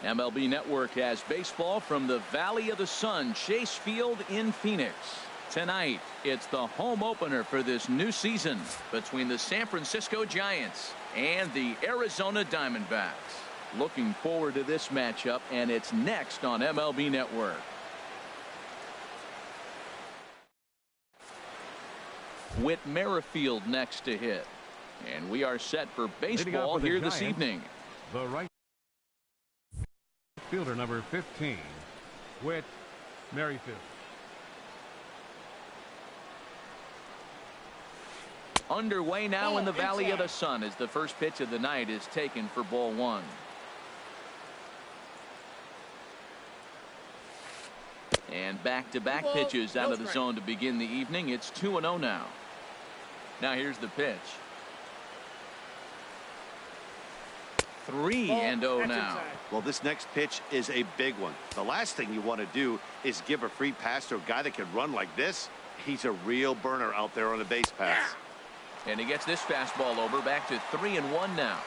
MLB Network has baseball from the Valley of the Sun, Chase Field in Phoenix. Tonight, it's the home opener for this new season between the San Francisco Giants and the Arizona Diamondbacks. Looking forward to this matchup, and it's next on MLB Network. Whit Merrifield next to hit. And we are set for baseball here this evening. The right fielder, number 15, Whit Merrifield. Underway now in the Valley of the Sun as the first pitch of the night is taken for ball one. And back-to-back pitches out of the zone to begin the evening. It's 2-0 now. Now here's the pitch. 3-0 now. Well, this next pitch is a big one. The last thing you want to do is give a free pass to a guy that can run like this. He's a real burner out there on the base pass. And he gets this fastball over. Back to 3-1 now.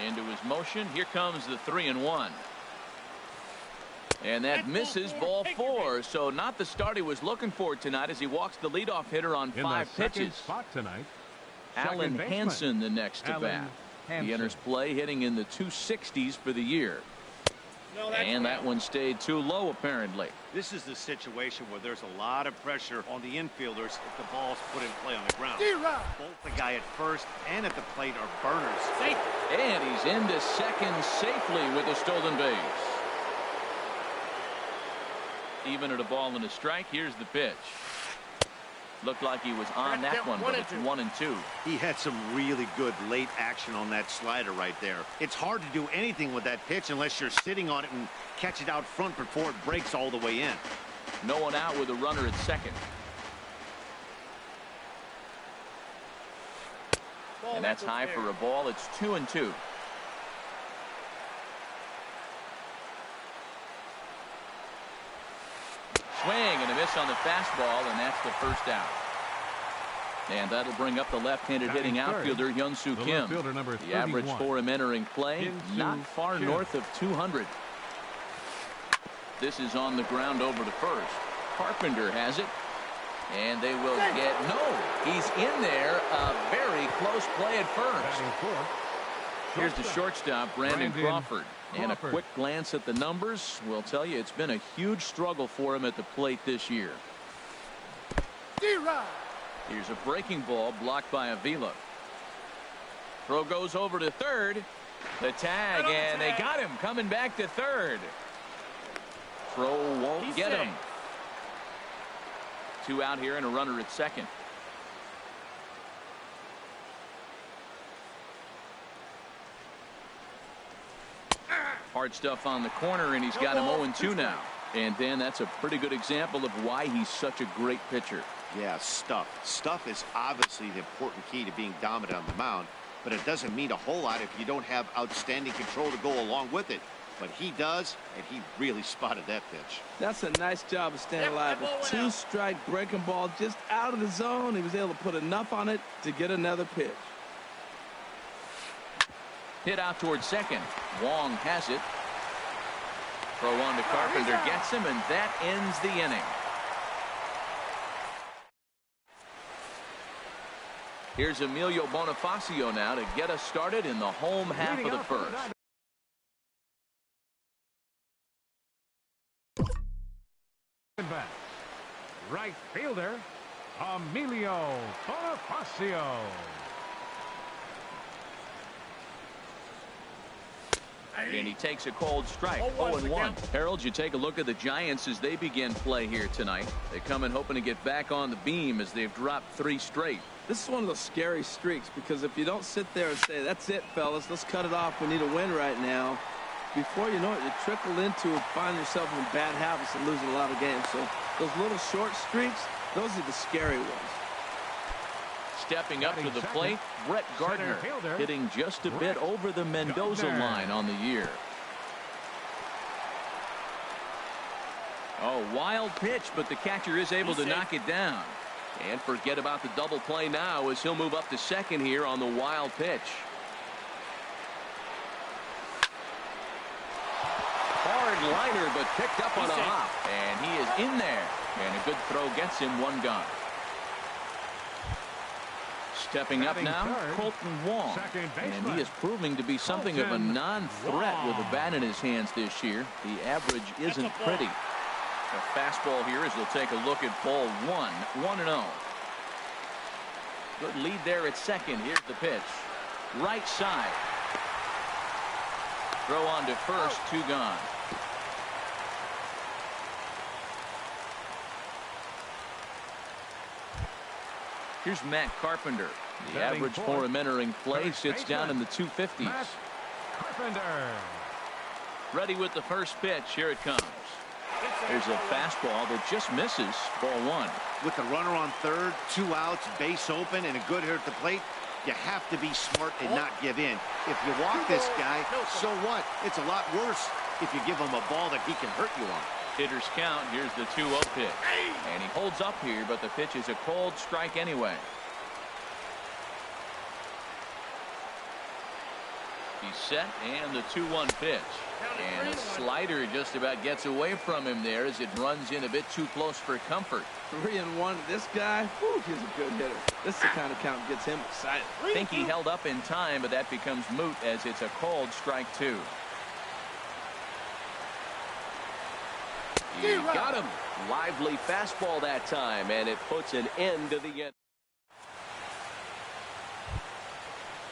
Into his motion. Here comes the 3-1. And that misses ball four. So not the start he was looking for tonight as he walks the leadoff hitter on 5 pitches. Spot tonight, Alan Hansen the next to bat. He enters play hitting in the 260s for the year. And that one stayed too low apparently. This is the situation where there's a lot of pressure on the infielders if the ball's put in play on the ground. Both the guy at first and at the plate are burners. And he's into second safely with a stolen base. Even at a ball and a strike. Here's the pitch. Looked like he was on that one, but it's 1-2. He had some really good late action on that slider right there. It's hard to do anything with that pitch unless you're sitting on it and catch it out front before it breaks all the way in. No one out with a runner at second. And that's high for a ball. It's 2-2. Swing and a miss on the fastball, and that's the first out. And that'll bring up the left-handed hitting outfielder Hyun-Soo Kim. The average for him entering play, not far north of 200. This is on the ground over to first. Carpenter has it, and they will get he's in there. A very close play at first. Here's the shortstop, Brandon Crawford. And a quick glance at the numbers will tell you it's been a huge struggle for him at the plate this year. Here's a breaking ball blocked by Avila. Throw goes over to third. The tag, and they got him coming back to third. Throw won't get him. 2 out here and a runner at second. Hard stuff on the corner, and he's got him 0-2 now. And then that's a pretty good example of why he's such a great pitcher. Yeah, stuff. Stuff is obviously the important key to being dominant on the mound, but it doesn't mean a whole lot if you don't have outstanding control to go along with it. But he does, and he really spotted that pitch. That's a nice job of staying alive. A 2-strike breaking ball just out of the zone. He was able to put enough on it to get another pitch. Hit out towards second. Wong has it. Throw on to Carpenter, gets him, and that ends the inning. Here's Emilio Bonifacio now to get us started in the home half of the first. Right fielder, Emilio Bonifacio. And he takes a cold strike. 0-1. Harold, you take a look at the Giants as they begin play here tonight. They come in hoping to get back on the beam as they've dropped 3 straight. This is one of those scary streaks because if you don't sit there and say, that's it, fellas, let's cut it off, we need a win right now, before you know it, you trickle into find yourself in bad habits and losing a lot of games. So those little short streaks, those are the scary ones. Stepping up to the plate, Brett Gardner, hitting just a bit over the Mendoza line on the year. Oh, wild pitch, but the catcher is able to knock it down. And forget about the double play now as he'll move up to second here on the wild pitch. liner, but picked up on a hop. And he is in there. And a good throw gets him one gone. Stepping up now, Colton Wong. And he is proving to be something of a non-threat with a bat in his hands this year. The average isn't pretty. A fastball here as they'll take a look at ball one. 1-0. Good lead there at second. Here's the pitch. Right side. Throw on to first. 2 gone. Here's Matt Carpenter. The average for him entering play sits down in the 250s. Carpenter. Ready with the first pitch. Here it comes. There's a fastball that just misses. Ball 1. With the runner on third, 2 outs, base open, and a good hitter at the plate, you have to be smart and not give in. If you walk this guy, so what? It's a lot worse if you give him a ball that he can hurt you on. Hitters count. Here's the 2-0 pitch. And he holds up here, but the pitch is a cold strike anyway. He's set, and the 2-1 pitch. And a slider just about gets away from him there as it runs in a bit too close for comfort. 3-1. This guy, whew, he's a good hitter. This is the kind of count that gets him excited. I think he held up in time, but that becomes moot as it's a called strike 2. He got him. Lively fastball that time, and it puts an end to the end.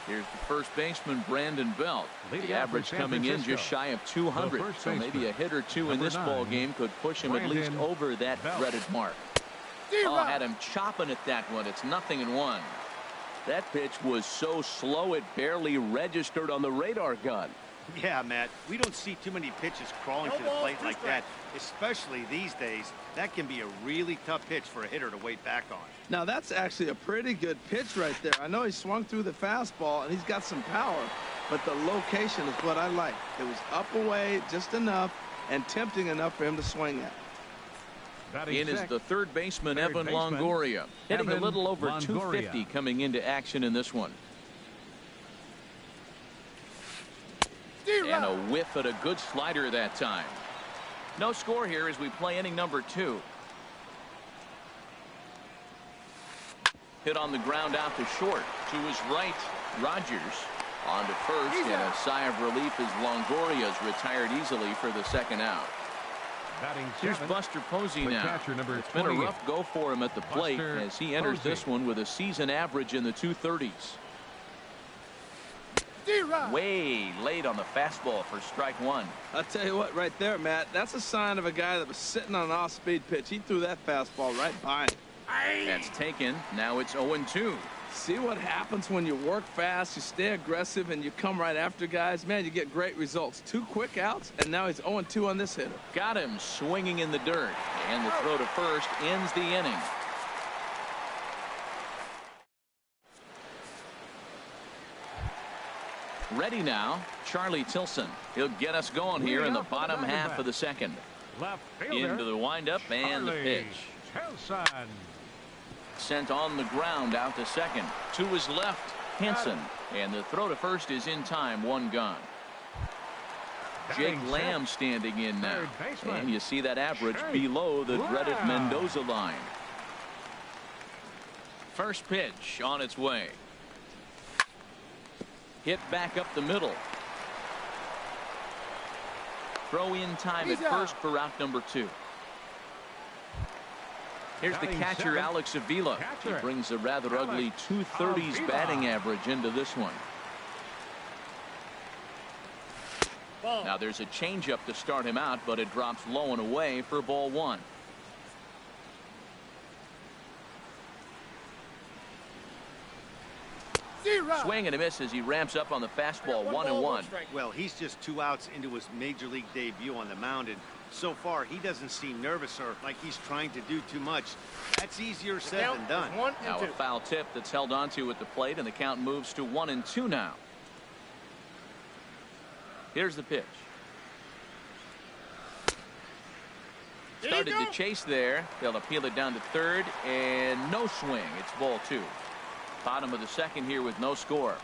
Here's the first baseman, Brandon Belt. The average San coming in Francisco. just shy of 200. So maybe a hit or two in this ball game could push him at least over that dreaded mark. Oh, had him chopping at that one. It's 0-1. That pitch was so slow it barely registered on the radar gun. Yeah, Matt, we don't see too many pitches crawling to the plate like that, especially these days. That can be a really tough pitch for a hitter to wait back on. Now, that's actually a pretty good pitch right there. I know he swung through the fastball, and he's got some power, but the location is what I like. It was up away just enough and tempting enough for him to swing at. In is the third baseman, Evan Longoria. Hitting a little over 250 coming into action in this one. And a whiff at a good slider that time. No score here as we play inning number 2. Hit on the ground out to short. To his right, Rogers. On to first, and a sigh of relief as Longoria's retired easily for the second out. Here's Buster Posey now. It's been a rough go for him at the plate as he enters this one with a season average in the 230s. Way late on the fastball for strike 1. I'll tell you what, right there, Matt, that's a sign of a guy that was sitting on an off-speed pitch. He threw that fastball right by him. That's taken. Now it's 0-2. See what happens when you work fast, you stay aggressive, and you come right after guys? Man, you get great results. 2 quick outs, and now he's 0-2 on this hitter. Got him swinging in the dirt. And the throw to first ends the inning. Ready now, Charlie Tilson. He'll get us going here in the bottom half of the second. Into the windup and the pitch. Sent on the ground out to second. To his left, Hansen. And the throw to first is in time. 1 gone. Jake Lamb standing in now. And you see that average below the dreaded Mendoza line. First pitch on its way. Hit back up the middle. Throw in time at first for out number 2. Here's the catcher, Alex Avila. He brings a rather ugly 230s batting average into this one. Now there's a changeup to start him out, but it drops low and away for ball 1. Swing and a miss as he ramps up on the fastball. 1-1. Well, he's just 2 outs into his major league debut on the mound, and so far he doesn't seem nervous or like he's trying to do too much. That's easier said than done. Now a foul tip that's held onto at the plate, and the count moves to 1-2 now. Here's the pitch. Started to chase there. They'll appeal it down to third, and no swing. It's ball 2. Bottom of the second here with no score.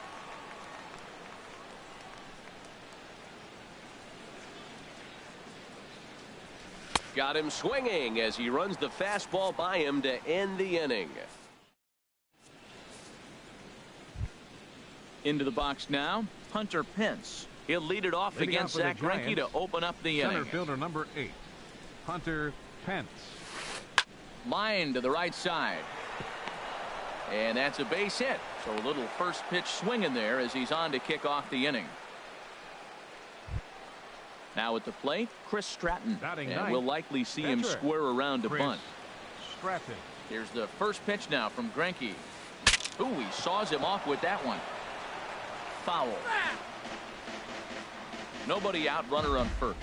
got him swinging as he runs the fastball by him to end the inning. Into the box now, Hunter Pence. He'll lead it off Leading against off for Zach the Greinke to Giants, open up the center inning. fielder number 8, Hunter Pence. Line to the right side. And that's a base hit. So a little first pitch swinging there as he's on to kick off the inning. Now at the plate, Chris Stratton. Batting And ninth, we'll likely see him pitcher, square around to Chris bunt. Stratton. Here's the first pitch now from Greinke. Ooh, he saws him off with that one. Foul. Nobody out, runner on first.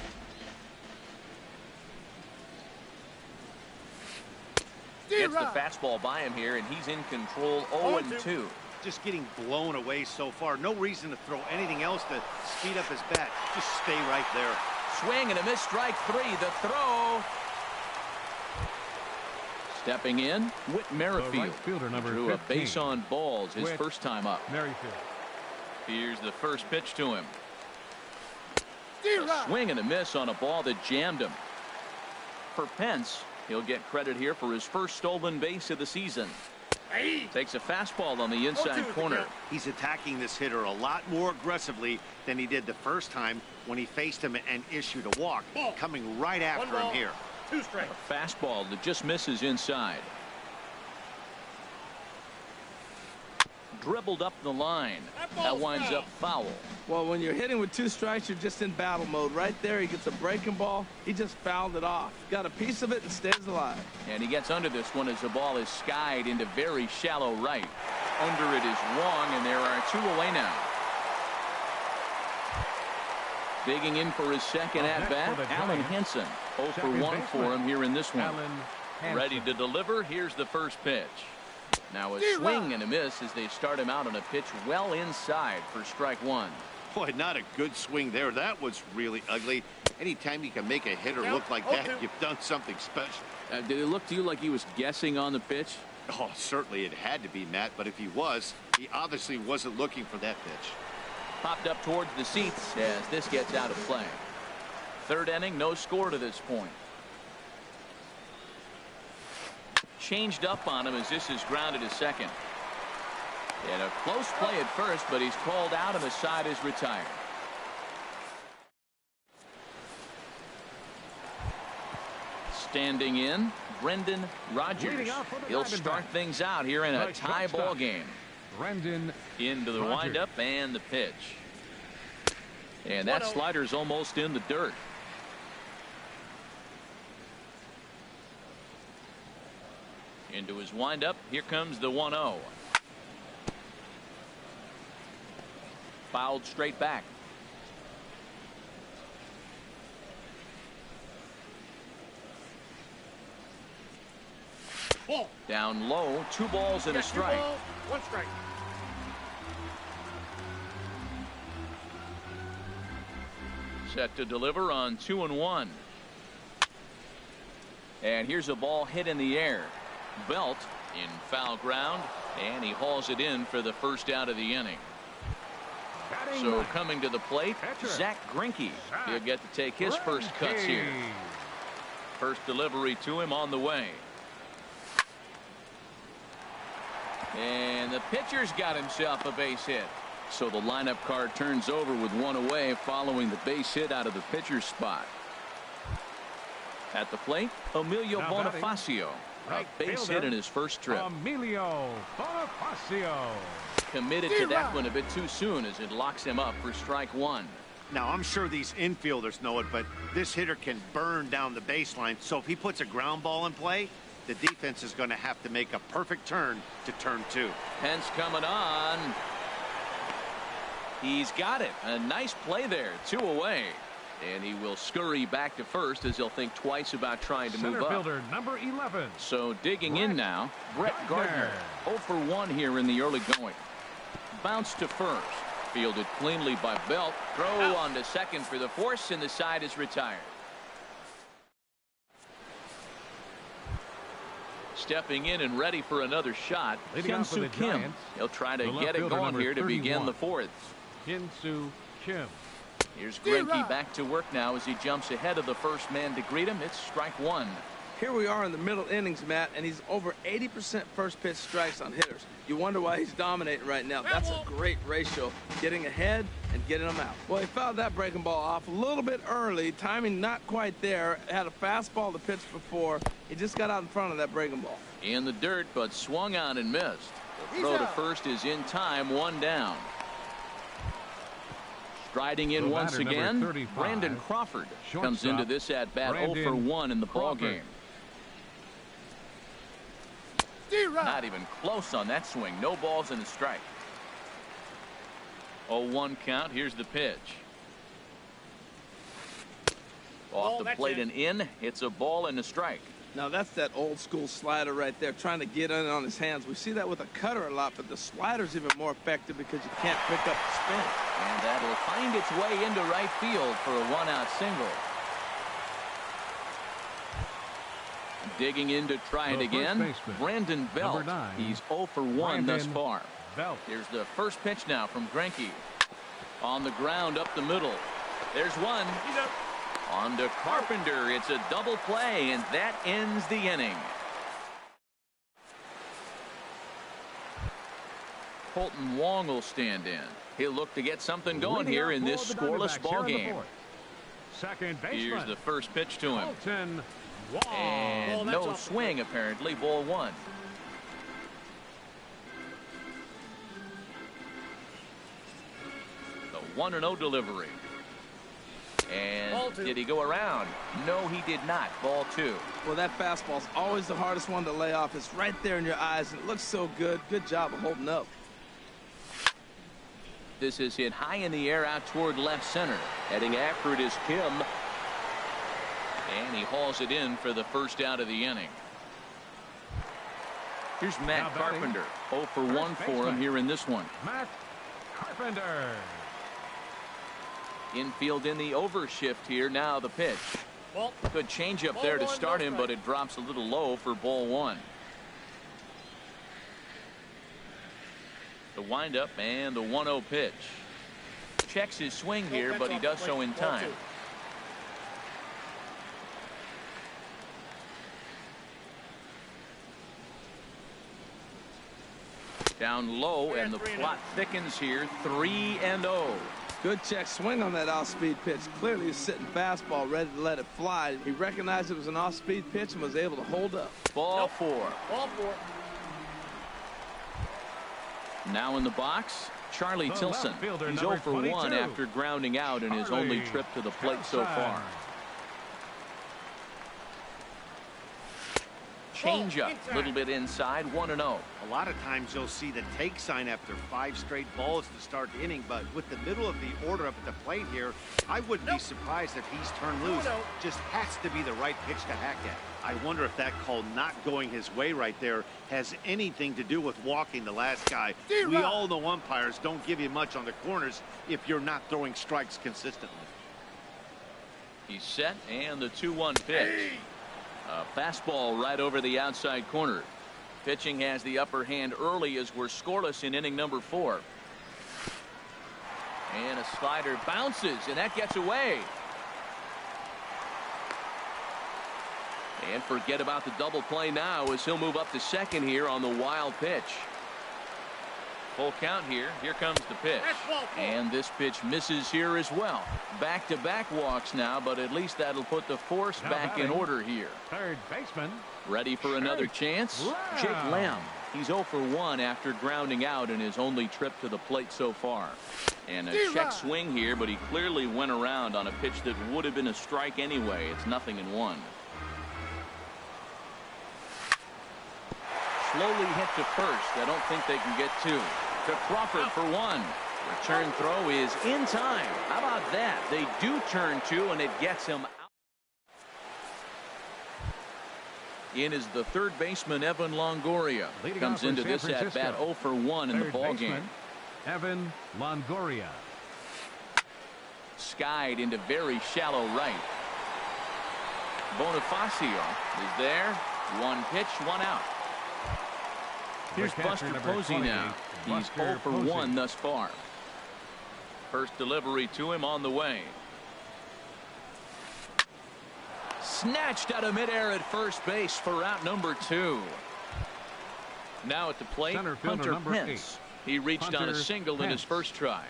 Gets the fastball by him here, and he's in control 0-2. Just getting blown away so far. No reason to throw anything else to speed up his bat. Just stay right there. Swing and a miss, strike 3. The throw. Stepping in, Whit Merrifield. right fielder number Drew a 15. base on balls his Whit first time up. Merrifield. Here's the first pitch to him. A swing and a miss on a ball that jammed him. For Pence, he'll get credit here for his first stolen base of the season. Takes a fastball on the inside corner. He's attacking this hitter a lot more aggressively than he did the first time when he faced him and issued a walk. Coming right after him here. A fastball that just misses inside. Dribbled up the line. That winds up foul. Well, when you're hitting with 2 strikes, you're just in battle mode. Right there, he gets a breaking ball. He just fouled it off. Got a piece of it and stays alive. And he gets under this one as the ball is skied into very shallow right. Under it is Wong, and there are 2 away now. Digging in for his second at-bat, Alan Henson. 0 for 1 for him here in this one. Ready to deliver. Here's the first pitch. Now a swing and a miss as they start him out on a pitch well inside for strike 1. Boy, not a good swing there. That was really ugly. Anytime you can make a hitter look like that, you've done something special. Did it look to you like he was guessing on the pitch? Oh, certainly it had to be, Matt, but if he was, he obviously wasn't looking for that pitch. Popped up towards the seats as this gets out of play. Third inning, no score to this point. Changed up on him as this is grounded to second. And a close play at first, but he's called out and the side is retired. Standing in, Brendan Rodgers. He'll start things out here in a tie ball game. Brendan Into the Rodgers. windup and the pitch. And that slider's almost in the dirt. Into his windup. Here comes the 1-0. Fouled straight back. Down low, 2 balls and a strike. 1 strike. Set to deliver on 2-1. And here's a ball hit in the air. Belt in foul ground, and he hauls it in for the first out of the inning. So coming to the plate, Zach Greinke. He'll get to take his first cuts here. First delivery to him on the way. And the pitcher's got himself a base hit. So the lineup card turns over with 1 away following the base hit out of the pitcher's spot. At the plate, Emilio Bonifacio. A base hit in his first trip. Emilio Bonifacio. Committed to that one a bit too soon as it locks him up for strike 1. Now, I'm sure these infielders know it, but this hitter can burn down the baseline. So if he puts a ground ball in play, the defense is going to have to make a perfect turn to turn 2. Pence coming on. He's got it. A nice play there. 2 away. And he will scurry back to first as he'll think twice about trying to move Center up. fielder number 11. So digging in now, Brett Gardner. 0 for 1 here in the early going. Bounce to first. Fielded cleanly by Belt. Throw on to second for the force, and the side is retired. Stepping in and ready for another shot, Hyun-Soo Kim. He'll try to get it going here to begin the 4th. Hyun-Soo Kim. Here's Greinke back to work now as he jumps ahead of the first man to greet him. It's strike one. Here we are in the middle innings, Matt, and he's over 80% first pitch strikes on hitters. You wonder why he's dominating right now. That's a great ratio, getting ahead and getting them out. Well, he fouled that breaking ball off a little bit early. Timing not quite there. Had a fastball to pitch before. He just got out in front of that breaking ball. In the dirt, but swung on and missed. The throw to first is in time, one down. Striding in once again, Brandon Crawford comes into this at-bat 0 for 1 in the ballgame. Not even close on that swing. No balls and a strike. 0-1 count. Here's the pitch. Off the plate and in. It's a ball and a strike. Now that's that old school slider right there, trying to get in on his hands. We see that with a cutter a lot, but the slider's even more effective because you can't pick up the spin. And that'll find its way into right field for a one-out single. Digging in to try it again, Brandon Belt. He's 0 for 1 thus far. Here's the first pitch now from Greinke. On the ground up the middle. There's one. On to Carpenter. It's a double play, and that ends the inning. Colton Wong will stand in. He'll look to get something going here in this scoreless ball game. Here's the first pitch to him. And no swing, apparently. Ball one. The 1-0 delivery. And did he go around? No, he did not. Ball two. Well, that fastball's always the hardest one to lay off. It's right there in your eyes, and it looks so good. Good job of holding up. This is hit high in the air out toward left center. Heading after it is Kim. And he hauls it in for the first out of the inning. Here's Matt Carpenter. 0 for 1 for him here in this one. Matt Carpenter. Infield in the overshift here. Now the pitch. Good changeup there to start him, but it drops a little low for ball one. The windup and the 1-0 pitch. Checks his swing here, but he does so in time. Down low, and the plot thickens here. 3-0. Good check swing on that off-speed pitch. Clearly he's sitting fastball, ready to let it fly. He recognized it was an off-speed pitch and was able to hold up. Ball four. Now in the box, Charlie Tilson. He's 0 for 1 after grounding out in his only trip to the plate so far. Changeup, a little bit inside, 1-0. A lot of times you'll see the take sign after 5 straight balls to start the inning, but with the middle of the order up at the plate here, I wouldn't be surprised if he's turned loose. Just has to be the right pitch to hack at. I wonder if that call not going his way right there has anything to do with walking the last guy. We all know umpires don't give you much on the corners if you're not throwing strikes consistently. He's set, and the 2-1 pitch. A fastball right over the outside corner. Pitching has the upper hand early as we're scoreless in inning number 4. And a slider bounces, and that gets away. And forget about the double play now as he'll move up to second here on the wild pitch. Full count here. Here comes the pitch. And this pitch misses here as well. Back-to-back walks now, but at least that'll put the force back in order here. Third baseman. Ready for another chance? Jake Lamb. He's 0 for 1 after grounding out in his only trip to the plate so far. And a check swing here, but he clearly went around on a pitch that would have been a strike anyway. It's 0-1. Slowly hit to first. I don't think they can get 2. To Crawford for 1. Return throw is in time. How about that? They do turn 2, and it gets him out. In is the third baseman, Evan Longoria. Comes into this at-bat 0 for 1 in the ballgame. Evan Longoria. Skied into very shallow right. Bonifacio is there. 1 pitch, 1 out. Here's Buster Posey now. He's 0 for 1 thus far. First delivery to him on the way. Snatched out of midair at first base for out number 2. Now at the plate, Hunter Pence. He reached on a single in his first try.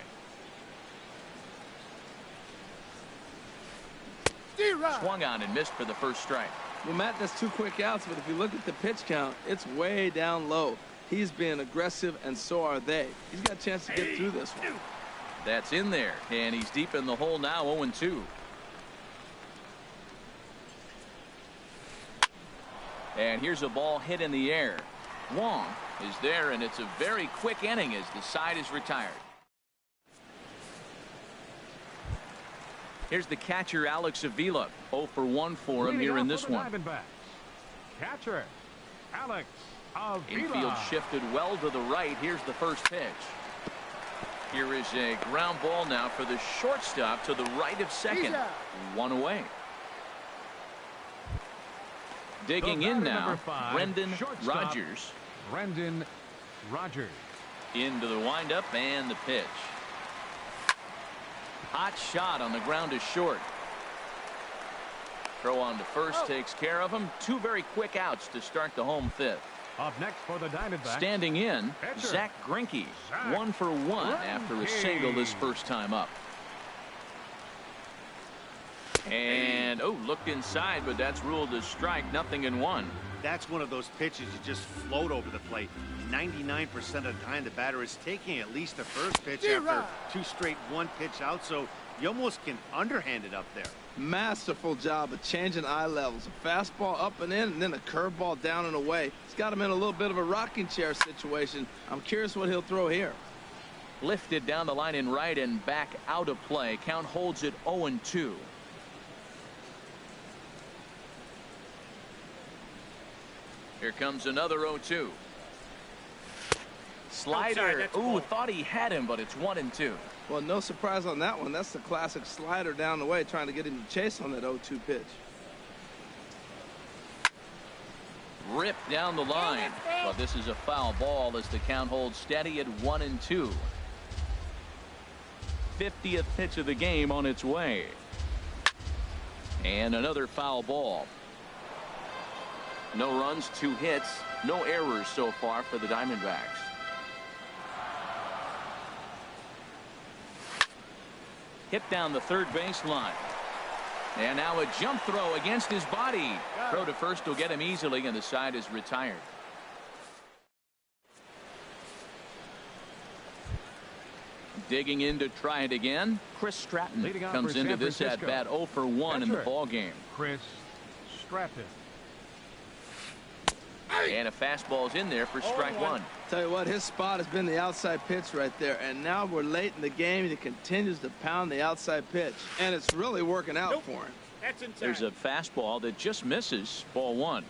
Swung on and missed for the first strike. Well, Matt, that's 2 quick outs, but if you look at the pitch count, it's way down low. He's being aggressive, and so are they. He's got a chance to get through this one. That's in there, and he's deep in the hole now, 0-2. And here's a ball hit in the air. Wong is there, and it's a very quick inning as the side is retired. Here's the catcher, Alex Avila. 0 for 1 for him here in this one. Catcher, Alex Avila. Infield shifted well to the right. Here's the first pitch. Here is a ground ball now for the shortstop to the right of second. 1 away. Digging in now, Brendan Rodgers. Brendan Rodgers. Into the windup and the pitch. Hot shot on the ground is short. Throw on to first takes care of him. 2 very quick outs to start the home 5th. Up next for the Diamondbacks. Standing in, pitcher, Zach Greinke. 1 for 1 after a single his first time up. And looked inside, but that's ruled a strike. 0-1. That's one of those pitches you just float over the plate. 99% of the time the batter is taking at least the first pitch after 2 straight 1-pitch out, so you almost can underhand it up there. Masterful job of changing eye levels. A fastball up and in, and then a curveball down and away. It's got him in a little bit of a rocking chair situation. I'm curious what he'll throw here. Lifted down the line in right and back out of play. Count holds it 0-2. Here comes another 0-2. Slider. Ooh, thought he had him, but it's 1-2. Well, no surprise on that one. That's the classic slider down the way, trying to get him to chase on that 0-2 pitch. Ripped down the line. But this is a foul ball as the count holds steady at 1-2. 50th pitch of the game on its way. And another foul ball. No runs, 2 hits, no errors so far for the Diamondbacks. Hit down the third baseline. And now a jump throw against his body. Throw to first will get him easily, and the side is retired. Digging in to try it again. Chris Stratton comes into this at bat 0 for 1 in the ball game. Chris Stratton. And a fastball's in there for strike 1. Tell you what, his spot has been the outside pitch right there, and now we're late in the game and he continues to pound the outside pitch, and it's really working out for him. There's a fastball that just misses. Ball 1.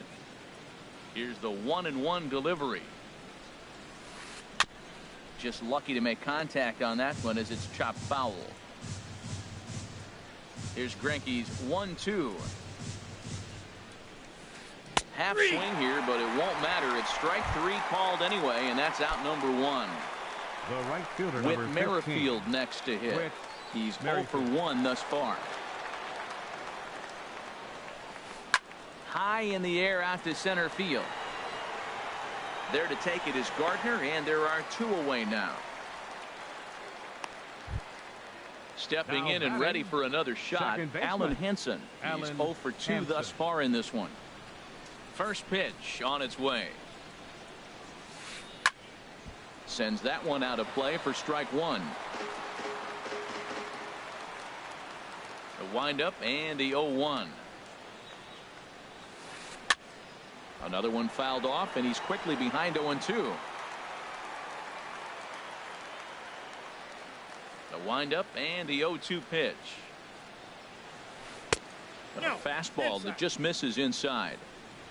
Here's the 1-1 delivery. Just lucky to make contact on that one as it's chopped foul. Here's Greinke's 1-2. Half swing here, but it won't matter. It's strike 3 called anyway, and that's out number 1. The right fielder, Whit Merrifield next to hit. He's 0 for 1 thus far. High in the air out to center field. There to take it is Gardner, and there are 2 away now. Stepping in and ready for another shot, Alan Henson. He's 0 for 2 thus far in this one. First pitch on its way. Sends that one out of play for strike 1. The windup and the 0-1. Another one fouled off, and he's quickly behind 0-2. The windup and the 0-2 pitch. A fastball that just misses inside.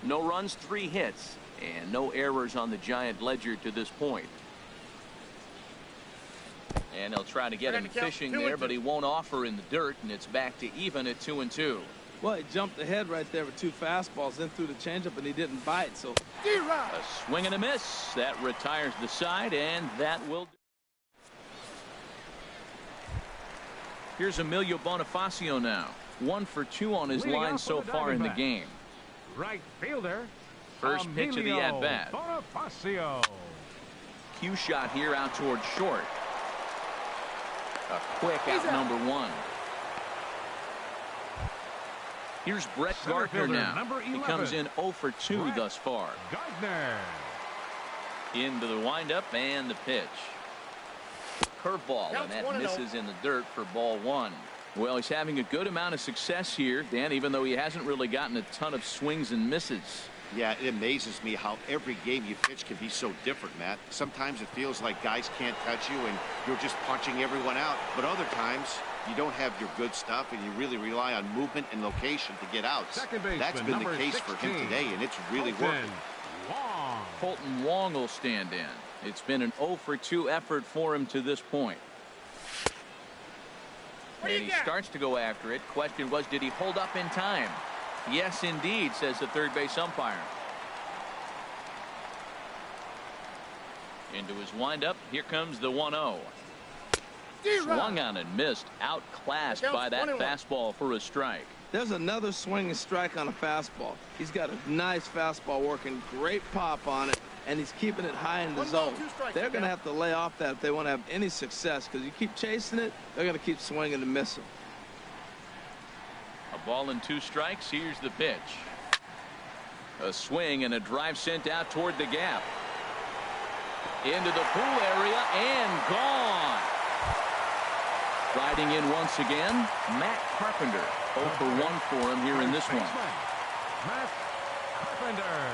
No runs, 3 hits, and no errors on the Giant ledger to this point. And they'll try to get him fishing there, but he won't offer in the dirt, and it's back to even at 2-2. Well, he jumped ahead right there with 2 fastballs, then threw the changeup, and he didn't bite. So a swing and a miss. That retires the side, and that will. Here's Emilio Bonifacio now. 1 for 2 on his line so far in the game. Right fielder. First pitch of the at-bat. Bonifacio. Cue shot here out towards short. A quick out number 1. Here's Brett Gardner now. He comes in 0 for 2 thus far. Gardner. Into the windup and the pitch. Curveball, and that misses in the dirt for ball 1. Well, he's having a good amount of success here, Dan, even though he hasn't really gotten a ton of swings and misses. Yeah, it amazes me how every game you pitch can be so different, Matt. Sometimes it feels like guys can't touch you and you're just punching everyone out. But other times, you don't have your good stuff and you really rely on movement and location to get outs. That's been the case for him today, and it's really working. Colton Wong will stand in. It's been an 0 for 2 effort for him to this point. And he starts to go after it. Question was, did he hold up in time? Yes, indeed, says the third base umpire. Into his windup. Here comes the 1-0. Swung on and missed. Outclassed by that fastball for a strike. There's another swing and strike on a fastball. He's got a nice fastball working. Great pop on it. And he's keeping it high in the zone. They're going to have to lay off that if they want to have any success, because you keep chasing it, they're going to keep swinging and missing. A ball and 2 strikes. Here's the pitch. A swing and a drive sent out toward the gap. Into the pool area and gone. Riding in once again, Matt Carpenter. 0 for 1 for him here in this one. Matt Carpenter.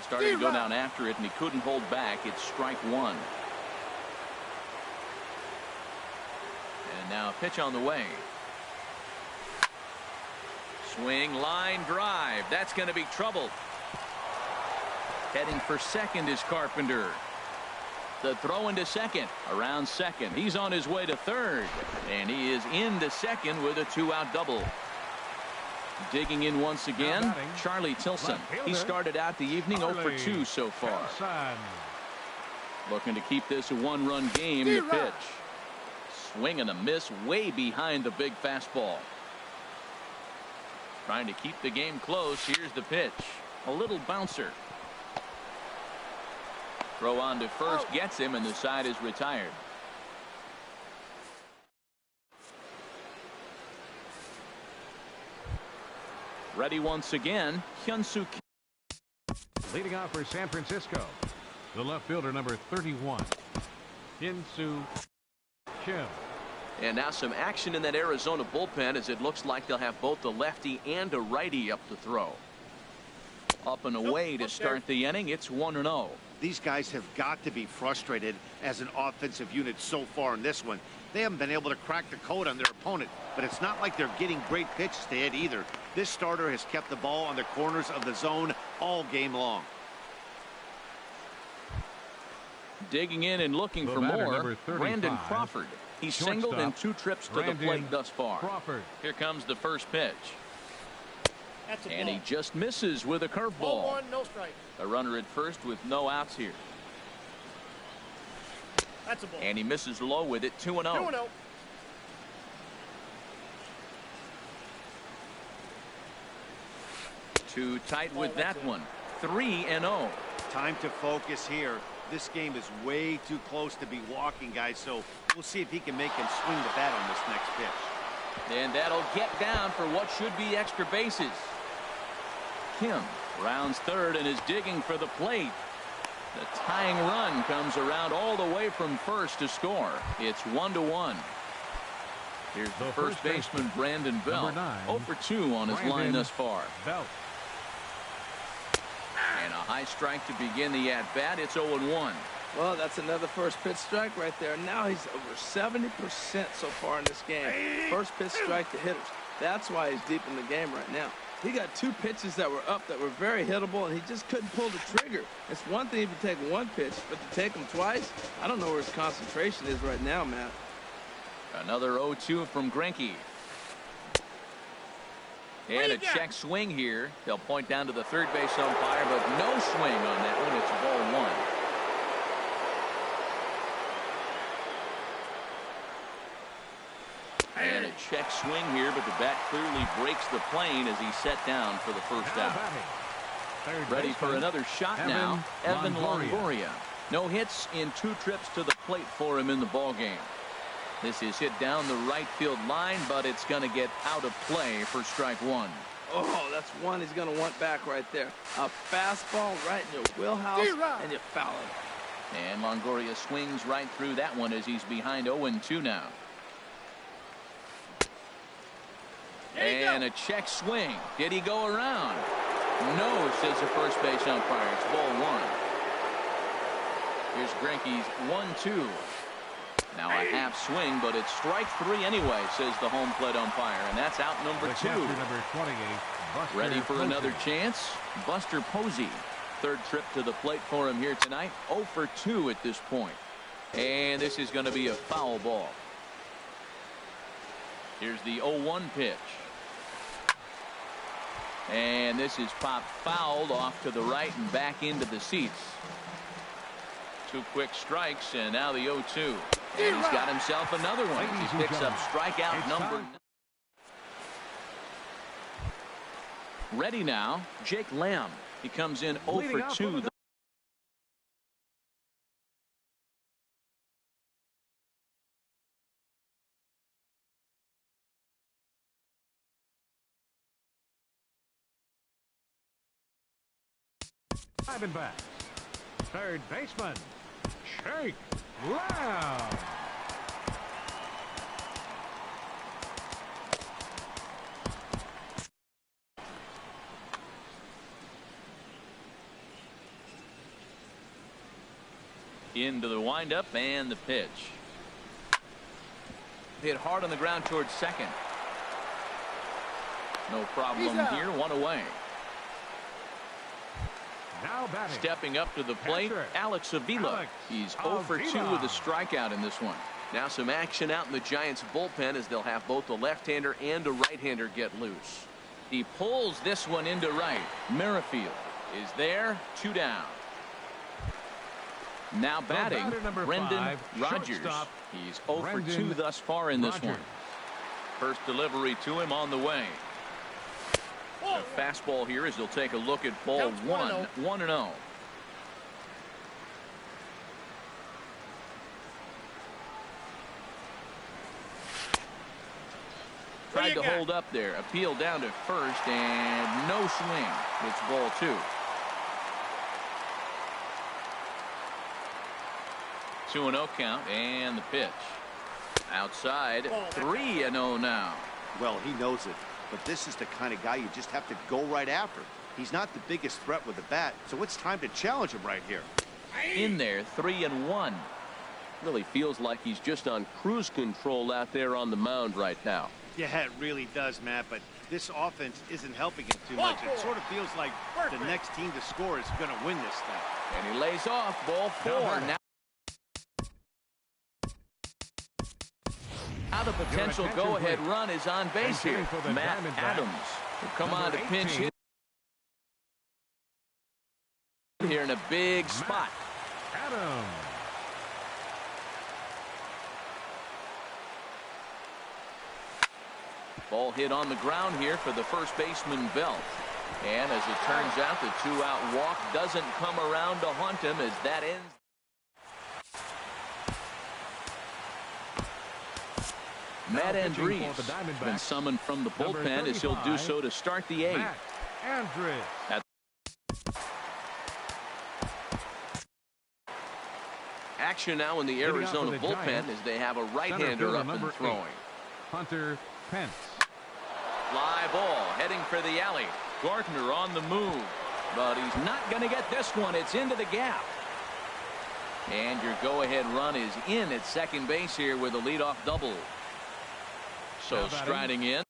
Starting to go down after it, and he couldn't hold back. It's strike 1. And now a pitch on the way. Swing, line drive. That's going to be trouble. Heading for second is Carpenter. The throw into second. Around second. He's on his way to third. And he is into second with a 2-out double. Digging in once again, Charlie Tilson. He started out the evening 0 for 2 so far. Looking to keep this a 1-run game. The pitch. Swing and a miss way behind the big fastball. Trying to keep the game close. Here's the pitch. A little bouncer. Throw on to first gets him, and the side is retired. Ready once again, Hyun-Soo Kim. Leading off for San Francisco, the left fielder, number 31, Hyun-Soo Kim. And now some action in that Arizona bullpen, as it looks like they'll have both a lefty and a righty up to throw. Up and away to start the inning. It's 1-0. These guys have got to be frustrated as an offensive unit so far in this one. They haven't been able to crack the code on their opponent, but it's not like they're getting great pitches to hit either. This starter has kept the ball on the corners of the zone all game long. Digging in and looking for more, Brandon Crawford. He's singled in 2 trips to the plate thus far. Here comes the first pitch. And he just misses with a curveball. No strike. A runner at first with no outs here. That's a ball. And he misses low with it. 2-0. 2-0. Too tight with that one. 3-0. Time to focus here. This game is way too close to be walking, guys, so we'll see if he can make him swing the bat on this next pitch. And that'll get down for what should be extra bases. Kim rounds third and is digging for the plate. The tying run comes around all the way from first to score. It's 1-1. Here's the first baseman, Brandon Belt. 0 for 2 on his line thus far. And a high strike to begin the at-bat. It's 0-1. Well, that's another first pitch strike right there. Now he's over 70% so far in this game. First pitch strike to hitters. That's why he's deep in the game right now. He got 2 pitches that were up that were very hittable, and he just couldn't pull the trigger. It's one thing if you take 1 pitch, but to take them twice, I don't know where his concentration is right now, Matt. Another 0-2 from Greinke. And a check swing here. They'll point down to the third base umpire, but no swing on that one. It's ball 1. And a check swing here, but the bat clearly breaks the plane as he's set down for the first out. Ready for another shot now, Evan Longoria. No hits in 2 trips to the plate for him in the ballgame. This is hit down the right field line, but it's going to get out of play for strike 1. Oh, that's one he's going to want back right there. A fastball right in your wheelhouse, and you foul it. And Longoria swings right through that one as he's behind 0-2 now. And a check swing. Did he go around? No, says the first base umpire. It's ball 1. Here's Greinke's 1-2. Now a half swing, but it's strike 3 anyway, says the home plate umpire, and that's out number 2. Number 28, Ready for another chance? Buster Posey. 3rd trip to the plate for him here tonight. 0 for 2 at this point. And this is going to be a foul ball. Here's the 0-1 pitch. And this is popped fouled off to the right and back into the seats. 2 quick strikes, and now the 0-2. And he's got himself another one. He picks up strikeout number 9. Ready now, Jake Lamb. He comes in 0 for 2. Diamondbacks. 3rd baseman, Jake Lamb. Into the windup and the pitch. Hit hard on the ground towards second. No problem here. 1 away. Now batting. Stepping up to the plate, Alex Avila. He's 0 for 2 with a strikeout in this one. Now some action out in the Giants bullpen as they'll have both a left-hander and a right-hander get loose. He pulls this one into right. Merrifield is there. 2 down. Now batting, Brendan Rodgers. He's 0 for 2 thus far in this one. First delivery to him on the way. A fastball here as they'll take a look at ball 1. 1-0. Tried to hold up there. Appeal down to first and no swing. It's ball 2. 2-0 count and the pitch. Outside. 3-0 now. Well, he knows it. But this is the kind of guy you just have to go right after. He's not the biggest threat with the bat, so it's time to challenge him right here. In there, 3-1. Really feels like he's just on cruise control out there on the mound right now. Yeah, it really does, Matt, but this offense isn't helping him too much. It sort of feels like the next team to score is going to win this thing. And he lays off ball 4. Now the potential go-ahead run is on base here. Matt Adams will come on to pinch hit here in a big spot. Adams. Ball hit on the ground here for the first baseman, Belt. And as it turns out, the 2-out walk doesn't come around to haunt him as that ends. Matt Andrees has been summoned from the bullpen as he'll do so to start the 8th. Action now in the Arizona bullpen as they have a right-hander up and throwing. Hunter Pence. Fly ball heading for the alley. Gardner on the move, but he's not going to get this one. It's into the gap. And your go-ahead run is in at second base here with a leadoff double. So striding in.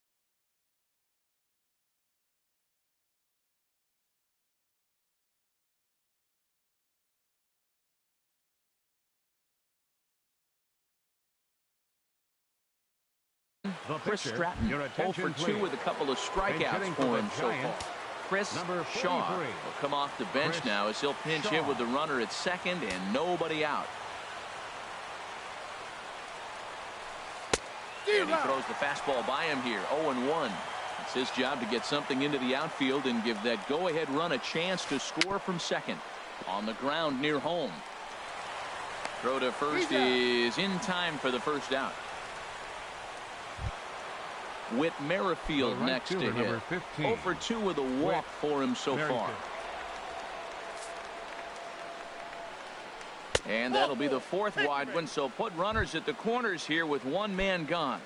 Chris Stratton, 0 for 2 with a couple of strikeouts for him so far. Chris Shaw will come off the bench now as he'll pinch hit with the runner at second and nobody out. And he throws the fastball by him here. 0-1. It's his job to get something into the outfield and give that go-ahead run a chance to score from second. On the ground near home. Throw to first is in time for the first out. Whit Merrifield next to hit. 0 for 2 with a walk for him so far. And that'll be the fourth wide one, so put runners at the corners here with one man gone.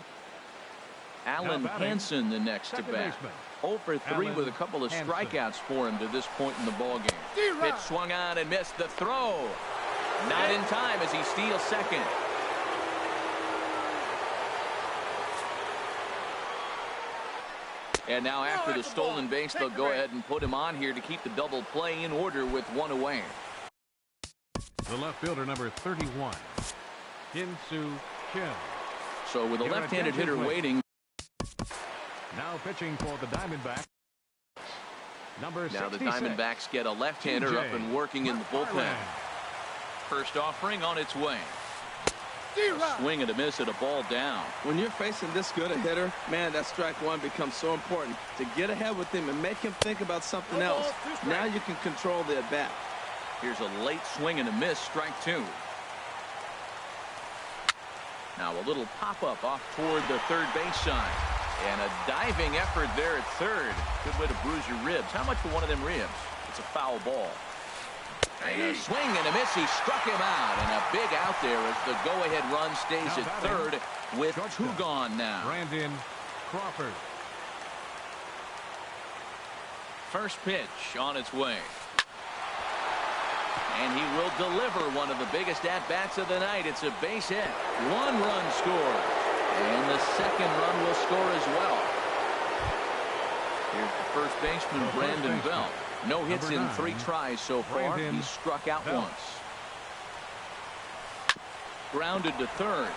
Alan Hansen the next to bat. 0 for 3 with a couple of strikeouts for him to this point in the ballgame. Pitch swung on and missed. The throw. Not in time as he steals second. And now after the stolen base, they'll go ahead and put him on here to keep the double play in order with one away. The left fielder, number 31, Kim. So with a left-handed hitter waiting. Now pitching for the Diamondbacks. Number 66. Now the Diamondbacks get a left-hander up and working in the bullpen. First offering on its way. A swing and a miss at a ball down. When you're facing this good a hitter, man, that strike one becomes so important to get ahead with him and make him think about something else. Now you can control the at-bat. Here's a late swing and a miss, strike 2. Now a little pop-up off toward the third base side. And a diving effort there at third. Good way to bruise your ribs. How much for one of them ribs? It's a foul ball. And a swing and a miss. He struck him out. And a big out there as the go-ahead run stays at third with 2 gone now. Brandon Crawford. First pitch on its way. And he will deliver one of the biggest at-bats of the night. It's a base hit. 1 run scored. And the second run will score as well. Here's the first baseman, Brandon Belt. No hits in 3 tries so far. He's struck out once. Grounded to third.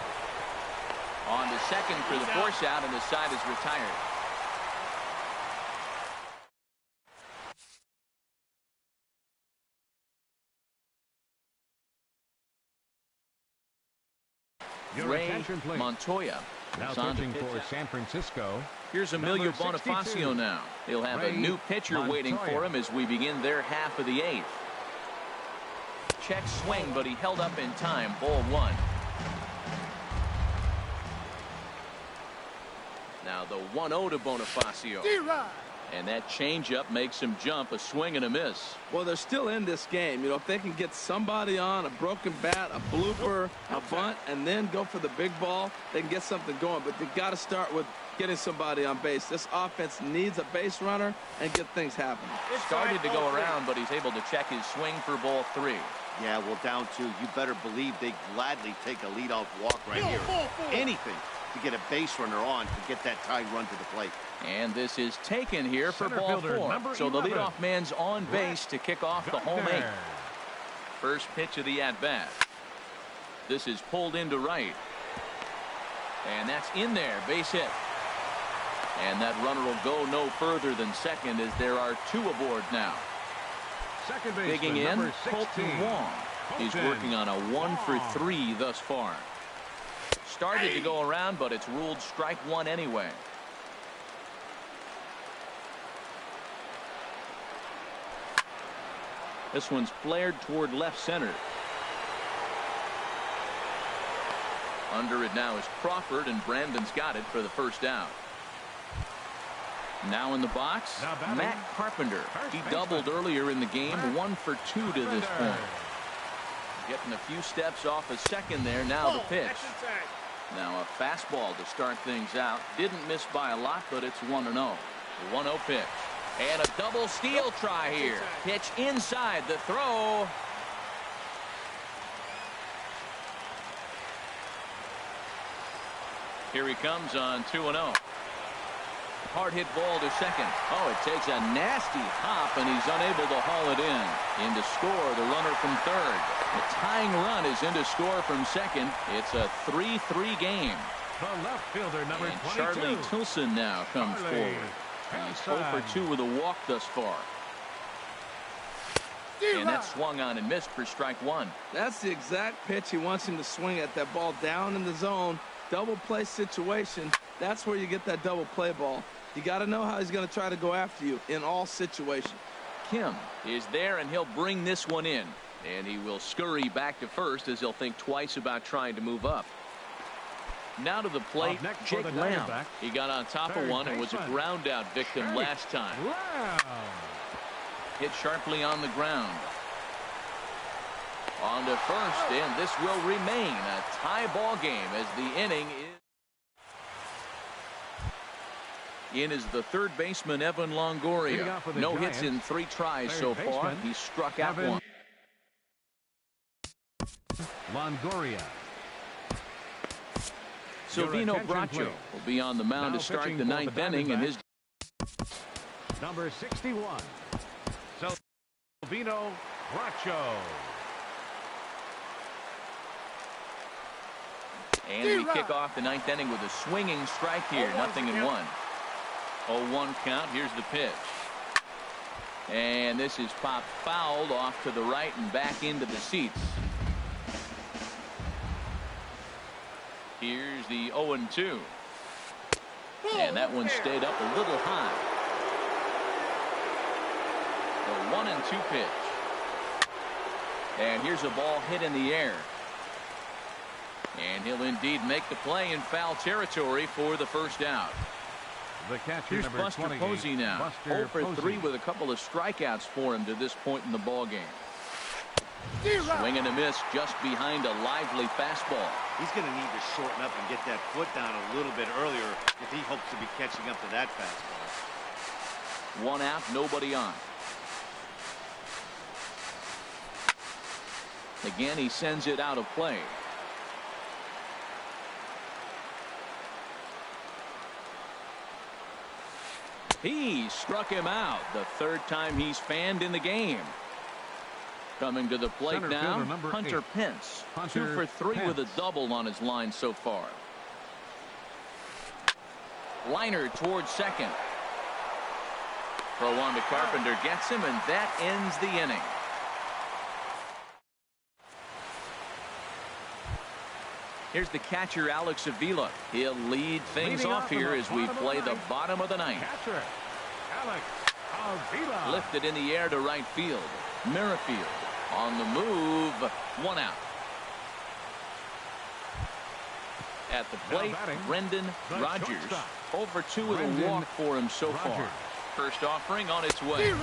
On to second for the force out, and the side is retired. Ray Montoya. Now pitching for San Francisco. Here's Emilio Bonifacio now. He'll have a new pitcher waiting for him as we begin their half of the 8th. Check swing, but he held up in time. Ball 1. Now the 1-0 to Bonifacio. And that changeup makes him jump. A swing and a miss. Well, they're still in this game. You know, if they can get somebody on, a broken bat, a blooper, a bunt, and then go for the big ball, they can get something going. But they've got to start with getting somebody on base. This offense needs a base runner and get things happening. Started to go around, but he's able to check his swing for ball 3. Yeah, well, down 2. You better believe they gladly take a leadoff walk right here. Anything to get a base runner on to get that tying run to the plate. And this is taken here for ball 4. So the leadoff man's on base to kick off the home 8th. First pitch of the at-bat. This is pulled into right. And that's in there. Base hit. And that runner will go no further than second as there are 2 aboard now. Second digging in, Colton Wong. He's working on a 1 for 3 thus far. Started to go around, but it's ruled strike 1 anyway. This one's flared toward left center. Under it now is Crawford, and Brandon's got it for the first out. Now in the box, Matt Carpenter. He doubled earlier in the game, 1 for 2 to this point. Getting a few steps off a second there. Now the pitch. Now a fastball to start things out. Didn't miss by a lot, but it's 1-0. 1-0 pitch. And a double steal try here. Pitch inside the throw. Here he comes on 2-0. Hard hit ball to second. Oh, it takes a nasty hop, and he's unable to haul it in. In to score, the runner from third. The tying run is in to score from second. It's a 3-3 game. The left fielder, number 22. Charlie Tilson now comes forward. He's 0 for 2 with a walk thus far. And that swung on and missed for strike 1. That's the exact pitch he wants him to swing at. That ball down in the zone Double play situation, that's where you get that double play ball. You got to know how he's going to try to go after you in all situations. Kim is there, and he'll bring this one in. And he will scurry back to first as he'll think twice about trying to move up. Now to the plate, Jake Lamb. He got on top of one and was a ground out victim last time. Hit sharply on the ground. On to first, and this will remain a tie ball game as the inning is. In is the third baseman, Evan Longoria. No hits in 3 tries so far. He struck out one. Longoria. Silvino Bracho will be on the mound to start the 9th inning, and his number 61, Silvino Bracho. And we kick off the 9th inning with a swinging strike here. 0-1. 0-1 count. Here's the pitch. And this is popped fouled off to the right and back into the seats. Here's the 0-2. And that one stayed up a little high. The 1-2 pitch. And here's a ball hit in the air. And he'll indeed make the play in foul territory for the first out. The catcher, here's Buster Posey now. 0 for 3 with a couple of strikeouts for him to this point in the ball game. Swing and a miss just behind a lively fastball. He's going to need to shorten up and get that foot down a little bit earlier if he hopes to be catching up to that fastball. 1 out, nobody on. Again, he sends it out of play. He struck him out the 3rd time he's fanned in the game. Coming to the plate now, Hunter Pence. 2 for 3 with a double on his line so far. Liner towards second. Throw on to Carpenter gets him, and that ends the inning. Here's the catcher, Alex Avila. He'll lead things off here as we play the bottom of the 9th. Catcher, Alex Avila. Lifted in the air to right field. Merrifield on the move. 1 out. At the plate, Brendan Rodgers. Over 2 with a walk for him so far. First offering on its way.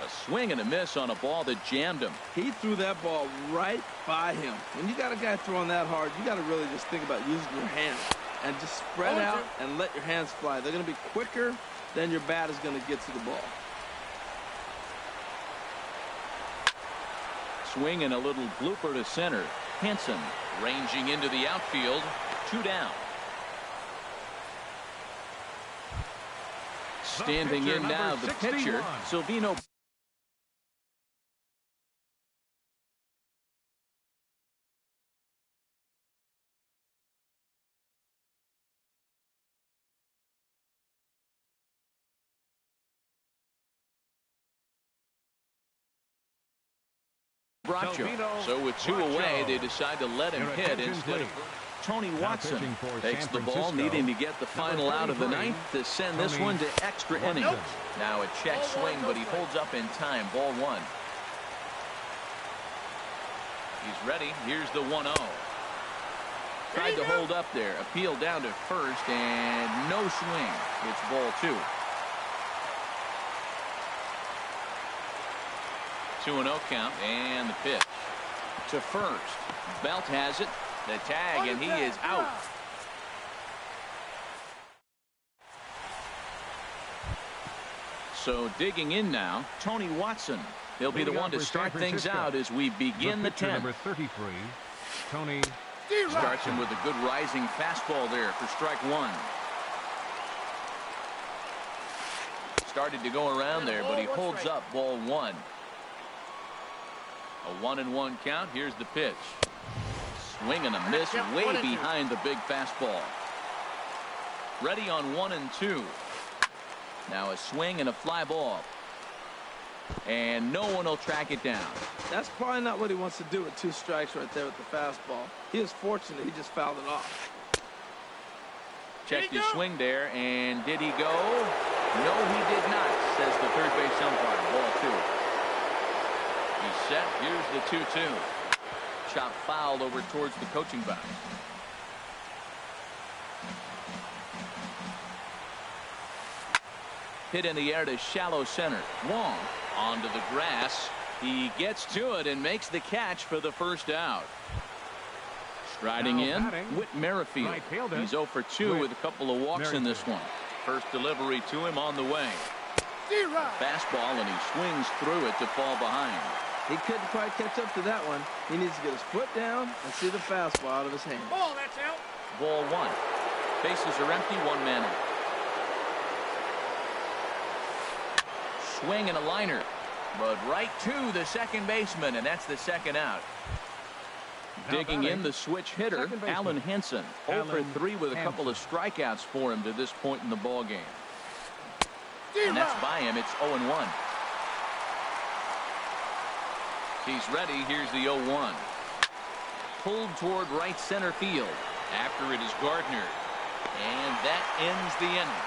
A swing and a miss on a ball that jammed him. He threw that ball right by him. When you got a guy throwing that hard, you got to really just think about using your hands and just spread out and let your hands fly. They're going to be quicker than your bat is going to get to the ball. Swing and a little blooper to center. Henson ranging into the outfield. 2 down. Standing in now, the pitcher, Silvino. Bracho. So with 2 away, they decide to let him hit instead of Tony Watson takes the ball, needing to get the final out of the 9th to send this one to extra innings. Now a check swing, but he holds up in time. Ball 1. He's ready. Here's the 1-0. Tried to hold up there. Appeal down to first, and no swing. It's ball 2. 2-0 count, and the pitch to first. Belt has it. The tag, and he is out. So digging in now, Tony Watson. He'll be the one to start things out as we begin the 10th. Number 33, Tony. Starts him with a good rising fastball there for strike 1. Started to go around there, but he holds up. Ball 1. A 1-1 count. Here's the pitch. Swing and a miss way behind the big fastball. Ready on 1-2. Now a swing and a fly ball. And no one will track it down. That's probably not what he wants to do with 2 strikes right there with the fastball. He was fortunate he just fouled it off. checked his swing there, and did he go? No, he did not, says the third base umpire. Ball 2. He's set. Here's the 2-2. Chop fouled over towards the coaching box. Hit in the air to shallow center. Wong onto the grass. He gets to it and makes the catch for the first out. Striding in, Whit Merrifield. Right fielder. He's 0 for 2 with a couple of walks in this one. First delivery to him on the way. Fastball, and he swings through it to fall behind. He couldn't quite catch up to that one. He needs to get his foot down and see the fastball out of his hand. Ball, that's out. Ball 1. Bases are empty, 1 man out. Swing and a liner, but right to the second baseman, and that's the second out. Digging in, the switch hitter, Alan Henson. 0 for 3 with a couple of strikeouts for him to this point in the ball game. And that's by him. It's 0-1. He's ready. Here's the 0-1. Pulled toward right center field. After it is Gardner. And that ends the inning.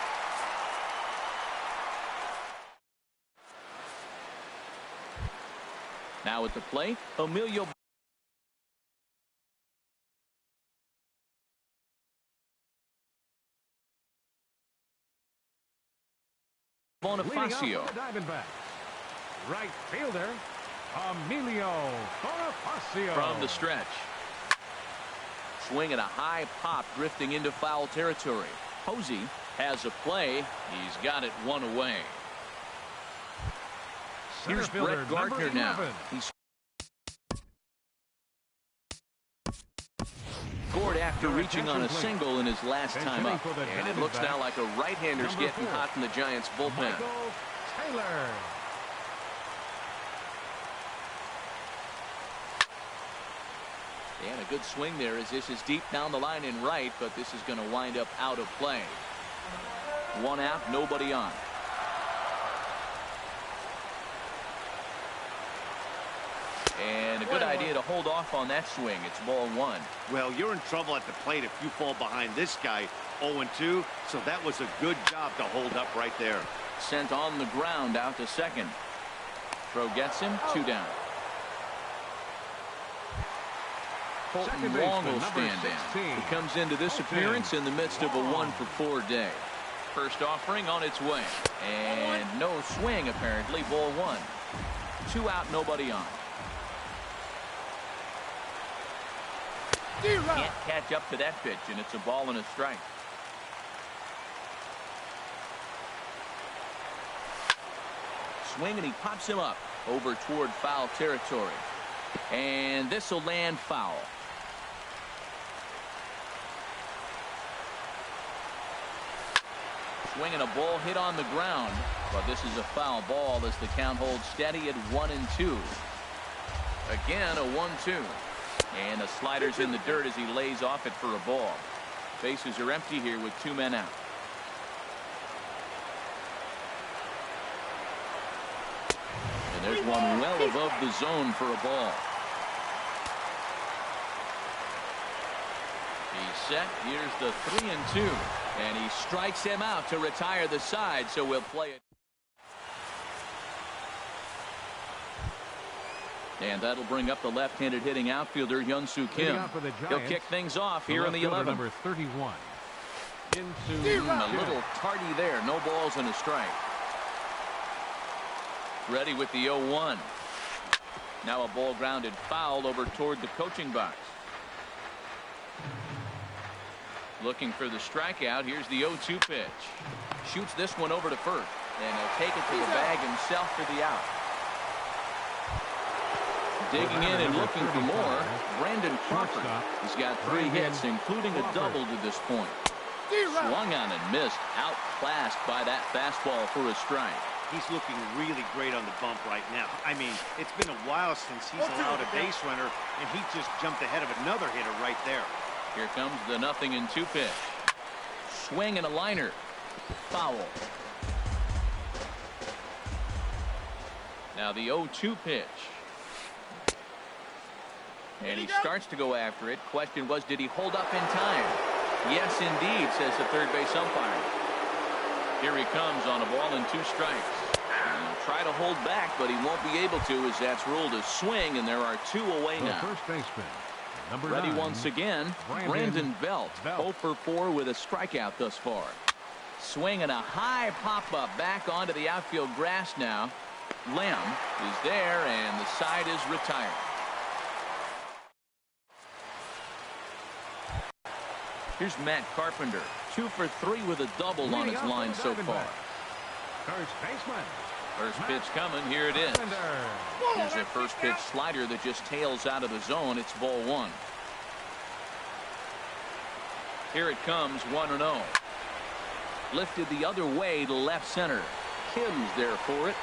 Now at the plate, Emilio Bonifacio. Right fielder, Emilio Bonifacio. From the stretch. Swing and a high pop drifting into foul territory. Posey has a play. He's got it 1 away. Here's Brett Gardner now. He's scored after reaching on a single in his last time up. And it looks now like a right-hander's getting hot in the Giants' bullpen. Taylor. And a good swing there as this is deep down the line in right, but this is going to wind up out of play. 1 out, nobody on. And a good idea to hold off on that swing. It's ball 1. Well, you're in trouble at the plate if you fall behind this guy 0-2, so that was a good job to hold up right there. Sent on the ground out to second. Throw gets him, 2 down. Colton Wong will stand in. He comes into this appearance in the midst of a 1 for 4 day. First offering on its way. And no swing apparently. Ball 1. 2 out, nobody on. Can't catch up to that pitch, and it's a ball and a strike. Swing, and he pops him up over toward foul territory. And this will land foul. Swing and a ball hit on the ground, but this is a foul ball as the count holds steady at 1-2. Again, a 1-2. And the slider's in the dirt as he lays off it for a ball. Bases are empty here with 2 men out. And there's one well above the zone for a ball. He's set. Here's the 3-2. And he strikes him out to retire the side, so we'll play it. And that'll bring up the left-handed hitting outfielder Hyun-Soo Kim. He'll kick things off here in the 11th. Number 31. A little tardy there. No balls and a strike. Ready with the 0-1. Now a ball grounded foul over toward the coaching box. Looking for the strikeout. Here's the 0-2 pitch. Shoots this one over to first. And he'll take it to the bag himself for the out. Digging in and looking for more, Brandon Crawford. He's got 3 hits, including a double to this point. Swung on and missed. Outclassed by that fastball for a strike. He's looking really great on the bump right now. I mean, it's been a while since he's allowed a base runner, and he just jumped ahead of another hitter right there. Here comes the 0-2 pitch. Swing and a liner. Foul. Now the 0-2 pitch. And he starts to go after it. Question was, did he hold up in time? Yes, indeed, says the third base umpire. Here he comes on a ball and 2 strikes. He'll try to hold back, but he won't be able to, as that's ruled a swing, and there are 2 away now. The first baseman, number Ready 9, once again, Brandon Belt. 0 for 4 with a strikeout thus far. Swing and a high pop-up back onto the outfield grass now. Lamb is there, and the side is retired. Here's Matt Carpenter, 2 for 3 with a double on his line so far. First baseman. First pitch coming. Here it is. Here's a first pitch slider that just tails out of the zone. It's ball 1. Here it comes, 1-0. Lifted the other way to left center. Kim's there for it.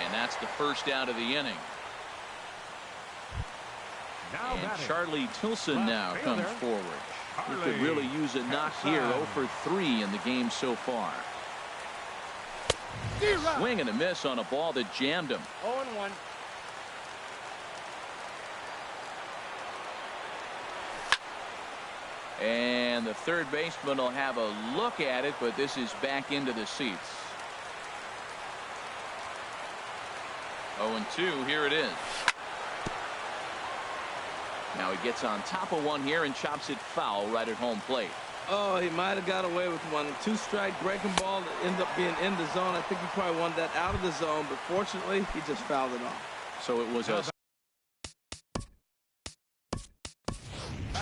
And that's the first out of the inning. And Charlie Tilson now comes forward. He could really use a knock here. 0 for 3 in the game so far. Swing and a miss on a ball that jammed him. 0-1. And the third baseman will have a look at it, but this is back into the seats. 0-2. Here it is. Now he gets on top of one here and chops it foul right at home plate. Oh, he might have got away with one. 2-strike breaking ball that ended up being in the zone. I think he probably wanted that out of the zone, but fortunately, he just fouled it off. So it was a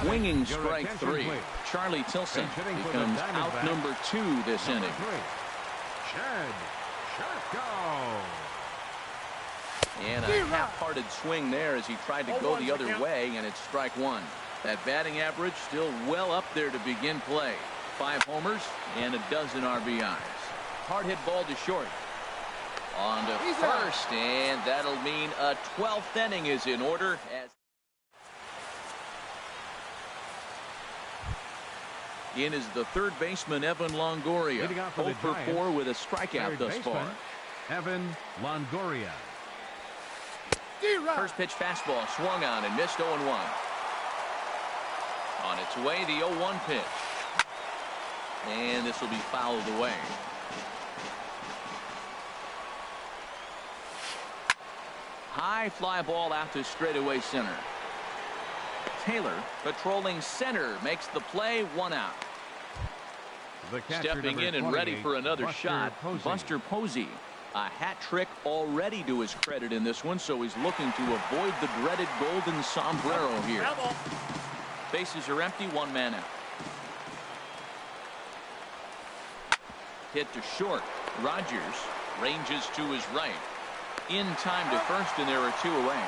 swinging strike 3. Charlie Tilson becomes out number 2 this inning. And a half-hearted swing there as he tried to go the other way, and it's strike 1. That batting average still well up there to begin play. 5 homers and a dozen RBIs. Hard hit ball to short. On to first, and that'll mean a 12th inning is in order. In is the third baseman, Evan Longoria. 0 for 4 with a strikeout thus far. Evan Longoria. First pitch fastball swung on and missed. 0-1. On its way, the 0-1 pitch. And this will be fouled away. High fly ball out to straightaway center. Taylor patrolling center makes the play. 1 out. Stepping in and ready for another shot, Buster Posey. A hat trick already to his credit in this one, so he's looking to avoid the dreaded golden sombrero here. Bases are empty, 1 man out. Hit to short. Rogers ranges to his right. In time to first, and there are 2 away.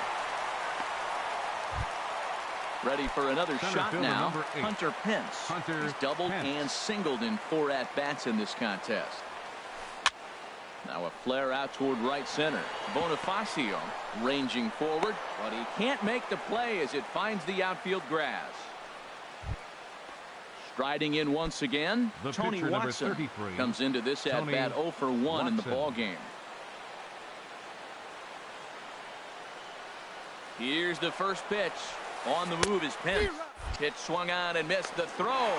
Ready for another shot now. Hunter Pence. He's doubled and singled in 4 at-bats in this contest. Now a flare out toward right center. Bonifacio ranging forward, but he can't make the play as it finds the outfield grass. Striding in once again, Tony Watson comes into this at-bat 0 for 1 in the ball game. Here's the first pitch. On the move is Pence. Pitch swung on and missed the throw.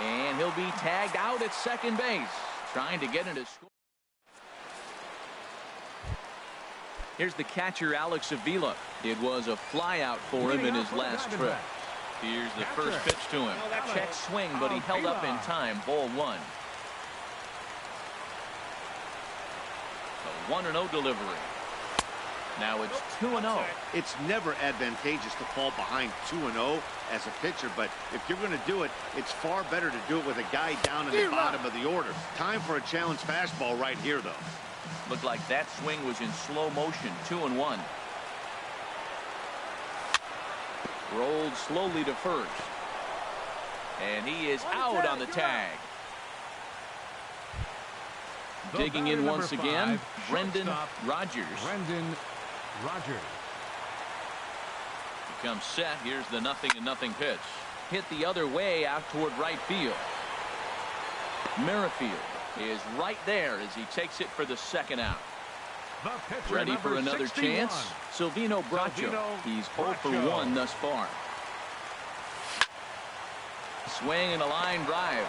And he'll be tagged out at second base, trying to get into score. Here's the catcher, Alex Avila. It was a fly out for him in his last trip. Here's the first pitch to him. Check swing, but he held up in time. Ball 1. A 1-0 delivery. Now it's 2-0. It's never advantageous to fall behind 2-0 as a pitcher, but if you're going to do it, it's far better to do it with a guy down in the bottom of the order. Time for a challenge fastball right here, though. Looked like that swing was in slow motion. 2-1. Rolled slowly to first. And he is out on the tag. Digging in once again, Brendan Rogers. Becomes set. Here's the 0-0 pitch. Hit the other way out toward right field. Merrifield is right there as he takes it for the second out. Ready for another chance. Silvino Bracho. He's 0 for 1 thus far. swing and a line drive.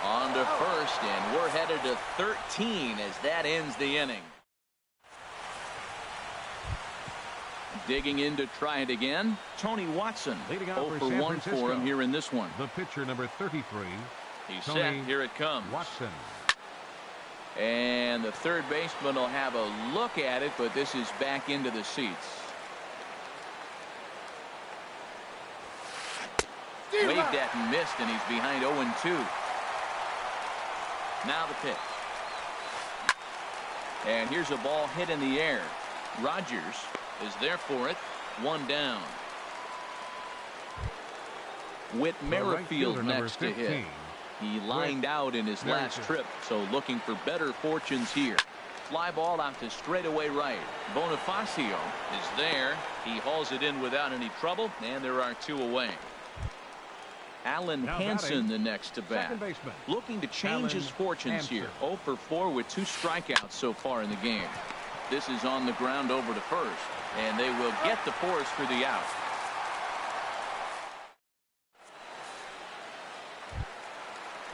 On to first, and we're headed to 13 as that ends the inning. Digging in to try it again, Tony Watson. 0 for 1 for him here in this one. The pitcher, number 33. He's Tony set. Here it comes. Watson. And the third baseman will have a look at it, but this is back into the seats. Waved at and missed, and he's behind 0-2. Now the pitch. And here's a ball hit in the air. Rogers is there for it. One down. Whit Merrifield next to hit. He lined out in his last trip, so looking for better fortunes here. Fly ball out to straightaway right. Bonifacio is there. He hauls it in without any trouble, and there are 2 away. Alan Hansen the next to bat. Looking to change his fortunes here. 0 for 4 with 2 strikeouts so far in the game. This is on the ground over to first, and they will get the force for the out.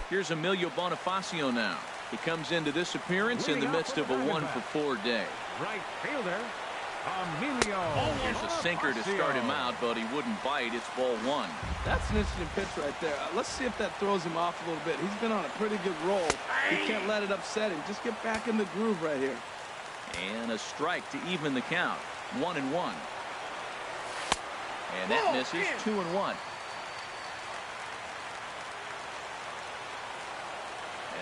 Here's Emilio Bonifacio now. He comes into this appearance in the midst of a 1 for 4 day. Right fielder, Emilio. Here's a sinker to start him out, but he wouldn't bite. It's ball 1. That's an interesting pitch right there. Let's see if that throws him off a little bit. He's been on a pretty good roll. He can't let it upset him. Just get back in the groove right here. And a strike to even the count. 1-1. And that misses. 2-1.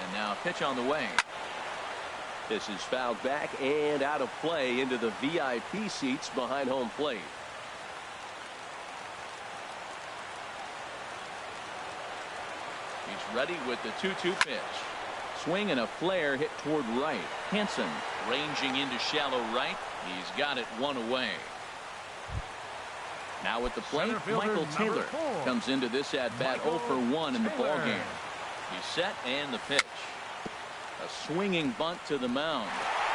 And now a pitch on the way. This is fouled back and out of play into the VIP seats behind home plate. He's ready with the 2-2 pitch. Swing and a flare hit toward right. Hansen ranging into shallow right. He's got it 1 away. Now at the plate, Michael Taylor comes into this at bat 0 for 1 in the ballgame. He's set and the pitch. A swinging bunt to the mound.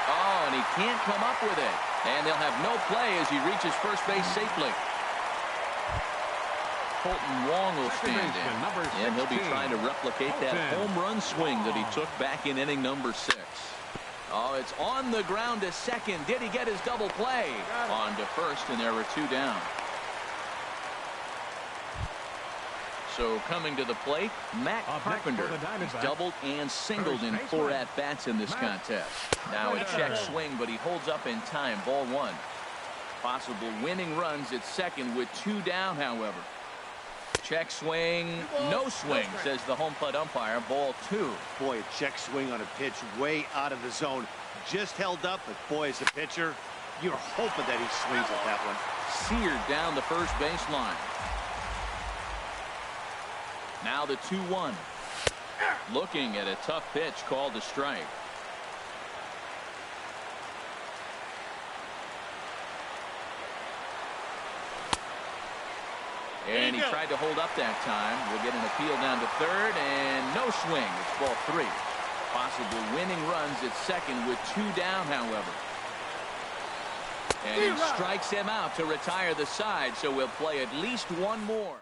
Oh, and he can't come up with it. And they'll have no play as he reaches first base safely. Colton Wong will stand in, and he'll be trying to replicate that home run swing that he took back in inning number 6. Oh, it's on the ground to second. Did he get his double play? On to first, and there were 2 down. So coming to the plate, Matt Carpenter. He's doubled and singled in 4 at-bats in this contest. Now a check swing, but he holds up in time. Ball 1. Possible winning runs at second with 2 down, however. Check swing, no swing, says the home plate umpire. Ball 2. Boy, a check swing on a pitch way out of the zone. Just held up, but boy, as a pitcher, you're hoping that he swings at that one. Seared down the first baseline. Now the 2-1. Looking at a tough pitch called a strike. And he tried to hold up that time. We'll get an appeal down to third, and no swing. It's ball 3. Possible winning runs at second with 2 down, however. And he strikes him out to retire the side, so we'll play at least 1 more.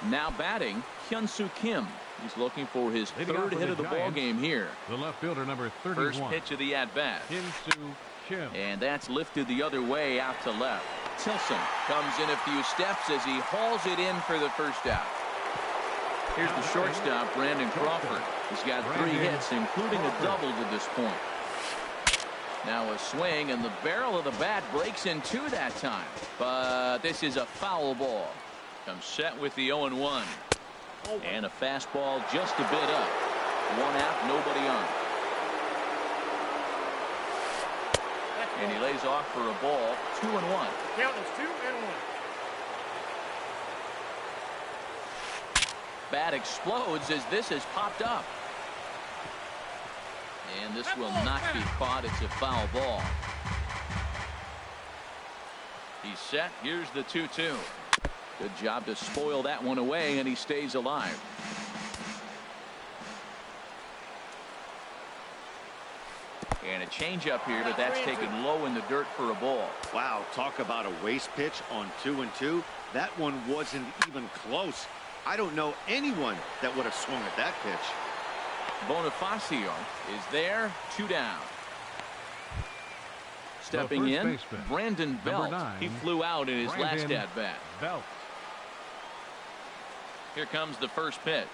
Now batting, Hyun-Soo Kim. He's looking for his 3rd hit of the ball game here. The left fielder, number 31. First pitch of the at-bat. Hyun-Soo Kim. And that's lifted the other way out to left. Tilson comes in a few steps as he hauls it in for the first out. Here's the shortstop, Brandon Crawford. He's got 3 hits, including a double to this point. Now a swing, and the barrel of the bat breaks in 2 that time. But this is a foul ball. Comes set with the 0-1. And a fastball just a bit up. 1 out, nobody on. And he lays off for a ball. 2-1. Count is 2-1. Bat explodes as this has popped up. And this will not be caught. It's a foul ball. He's set. Here's the 2-2. Good job to spoil that one away, and he stays alive. And a changeup here, but that's taken low in the dirt for a ball. Wow, talk about a waste pitch on 2-2. That one wasn't even close. I don't know anyone that would have swung at that pitch. Bonifacio is there, 2 down. Stepping in, baseman, Brandon Belt. 9, he flew out in his last at-bat. Belt. Here comes the first pitch.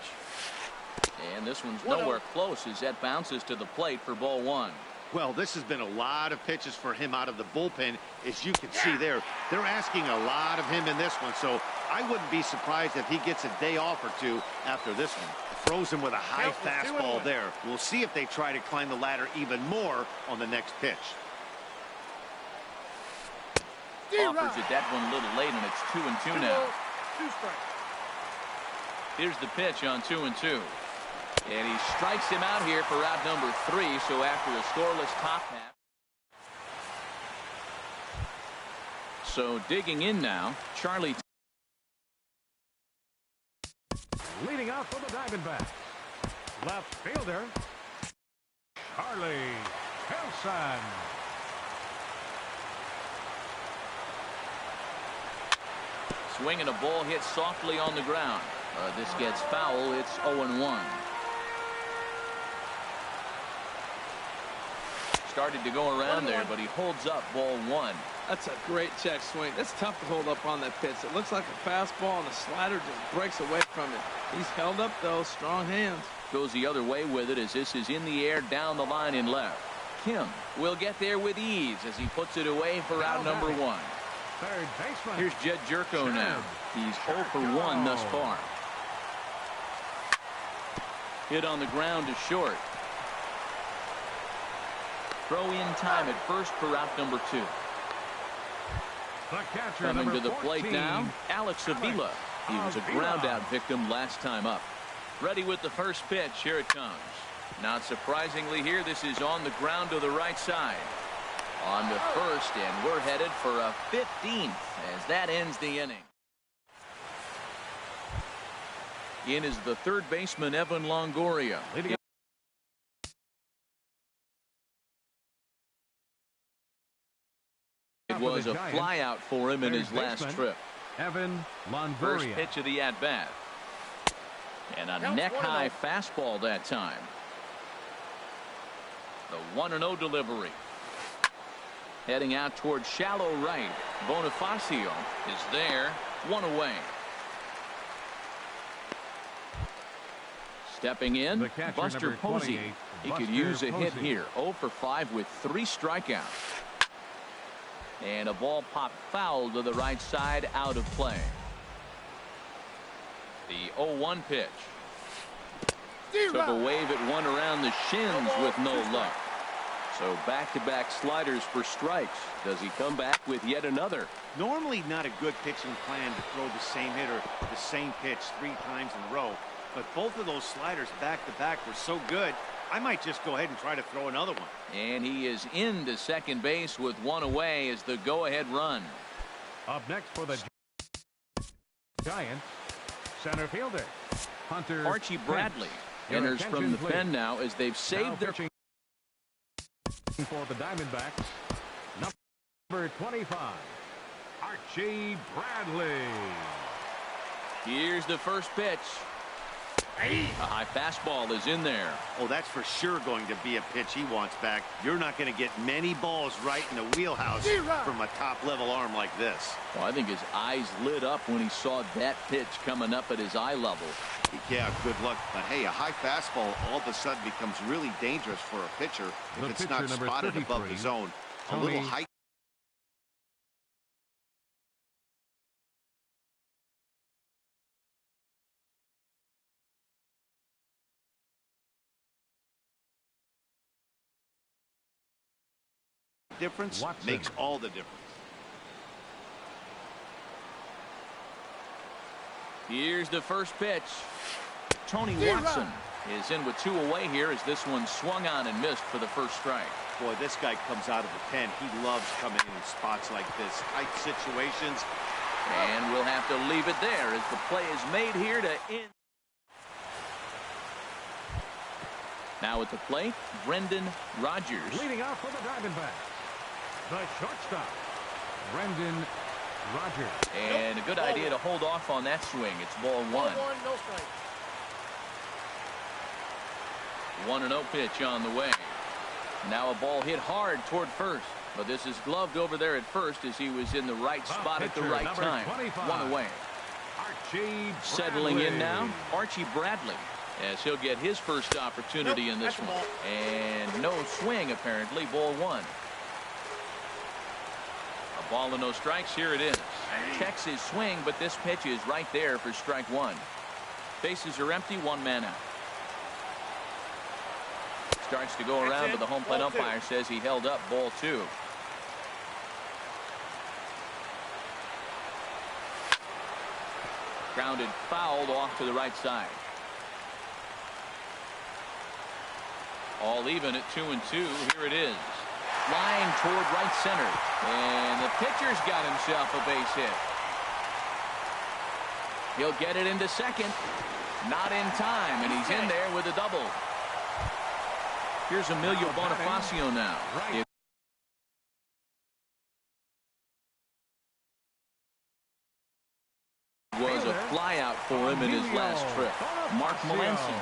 And this one's nowhere close as that bounces to the plate for ball 1. Well, this has been a lot of pitches for him out of the bullpen. As you can see there, they're asking a lot of him in this one. So I wouldn't be surprised if he gets a day off or two after this one. Throws him with a high fastball there. We'll see if they try to climb the ladder even more on the next pitch. Offers it that one a little late, and it's 2-2 now. 2 strikes. Here's the pitch on 2-2. And he strikes him out here for out number 3. So after a scoreless top half. So digging in now, Charlie. Leading out for the Diamondbacks. Left fielder, Charlie Wilson. Swinging a ball hit softly on the ground. This gets foul. It's 0-1. Started to go around there, but he holds up ball 1. That's a great check swing. That's tough to hold up on that pitch. It looks like a fastball, and the slider just breaks away from it. He's held up, though. Strong hands. Goes the other way with it as this is in the air down the line in left. Kim will get there with ease as he puts it away for out number 1. Third baseman. Here's Jed Jerko now. He's 0 for 1 thus far. Hit on the ground to short. Throw in time at first for out number 2. The catcher, coming to the 14, plate now, Alex Avila. He was a ground out victim last time up. Ready with the first pitch. Here it comes. Not surprisingly here, this is on the ground to the right side. On to first, and we're headed for a 15th as that ends the inning. In is the third baseman, Evan Longoria. It was a flyout for him in his last trip. Evan Longoria. First pitch of the at-bat. And a neck-high fastball that time. The 1-0 delivery. Heading out towards shallow right. Bonifacio is there. 1 away. Stepping in, Buster Posey. He could use a hit here. 0 for 5 with 3 strikeouts. And a ball popped foul to the right side, out of play. The 0-1 pitch. Took a wave at one around the shins with no luck. So back-to-back sliders for strikes. Does he come back with yet another? Normally not a good pitching plan to throw the same hitter the same pitch 3 times in a row. But both of those sliders back-to-back were so good, I might just go ahead and try to throw another one. And he is into second base with 1 away as the go-ahead run. Up next for the Giants, center fielder Hunter Archie Bradley enters from the pen now as they've saved their pitching for the Diamondbacks. Number 25, Archie Bradley. Here's the first pitch. A high fastball is in there. Oh, that's for sure going to be a pitch he wants back. You're not going to get many balls right in the wheelhouse from a top-level arm like this. Well, I think his eyes lit up when he saw that pitch coming up at his eye level. Yeah, good luck. But, hey, a high fastball all of a sudden becomes really dangerous for a pitcher if it's not spotted above the zone. A little height. Difference makes all the difference. Here's the first pitch. Tony Watson is in with 2 away here as this one swung on and missed for the first strike. Boy, this guy comes out of the pen. He loves coming in spots like this, tight situations. And we'll have to leave it there as the play is made here to end. Now at the plate, Brendan Rodgers. Leading off for the Diamondbacks, the shortstop, Brendan Rodgers. And a good idea to hold off on that swing. It's ball one. 1-0 pitch on the way. Now a ball hit hard toward first. But this is gloved over there at first as he was in the right spot at the right time. 1 away. Settling in now, Archie Bradley, as he'll get his first opportunity in this one. And no swing, apparently. Ball one. A ball and no strikes. Here it is. Checks his swing, but this pitch is right there for strike one. Bases are empty. 1 man out. Starts to go around, but the home plate umpire says he held up. Ball two. Grounded fouled off to the right side. All even at 2-2. Here it is. Flying toward right center. And the pitcher's got himself a base hit. He'll get it into second. Not in time, and he's in there with a double. Here's Emilio Bonifacio now. It was a flyout for him in his last trip. Mark Melanson.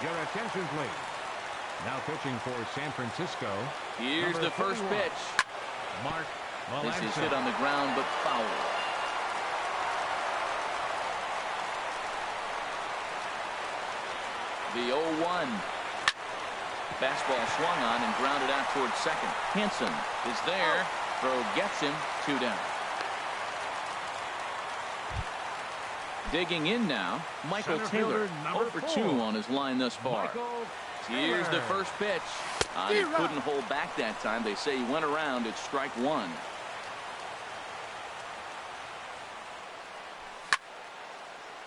Your attention, please. Now pitching for San Francisco. Here's the first pitch. Mark Melanson. This is hit on the ground, but foul. The 0-1. Fastball swung on and grounded out towards second. Hansen is there. Throw gets him. 2 down. Digging in now, Michael Taylor. 0 for 2 on his line thus far. Here's the first pitch. He couldn't hold back that time. They say he went around. It's strike one.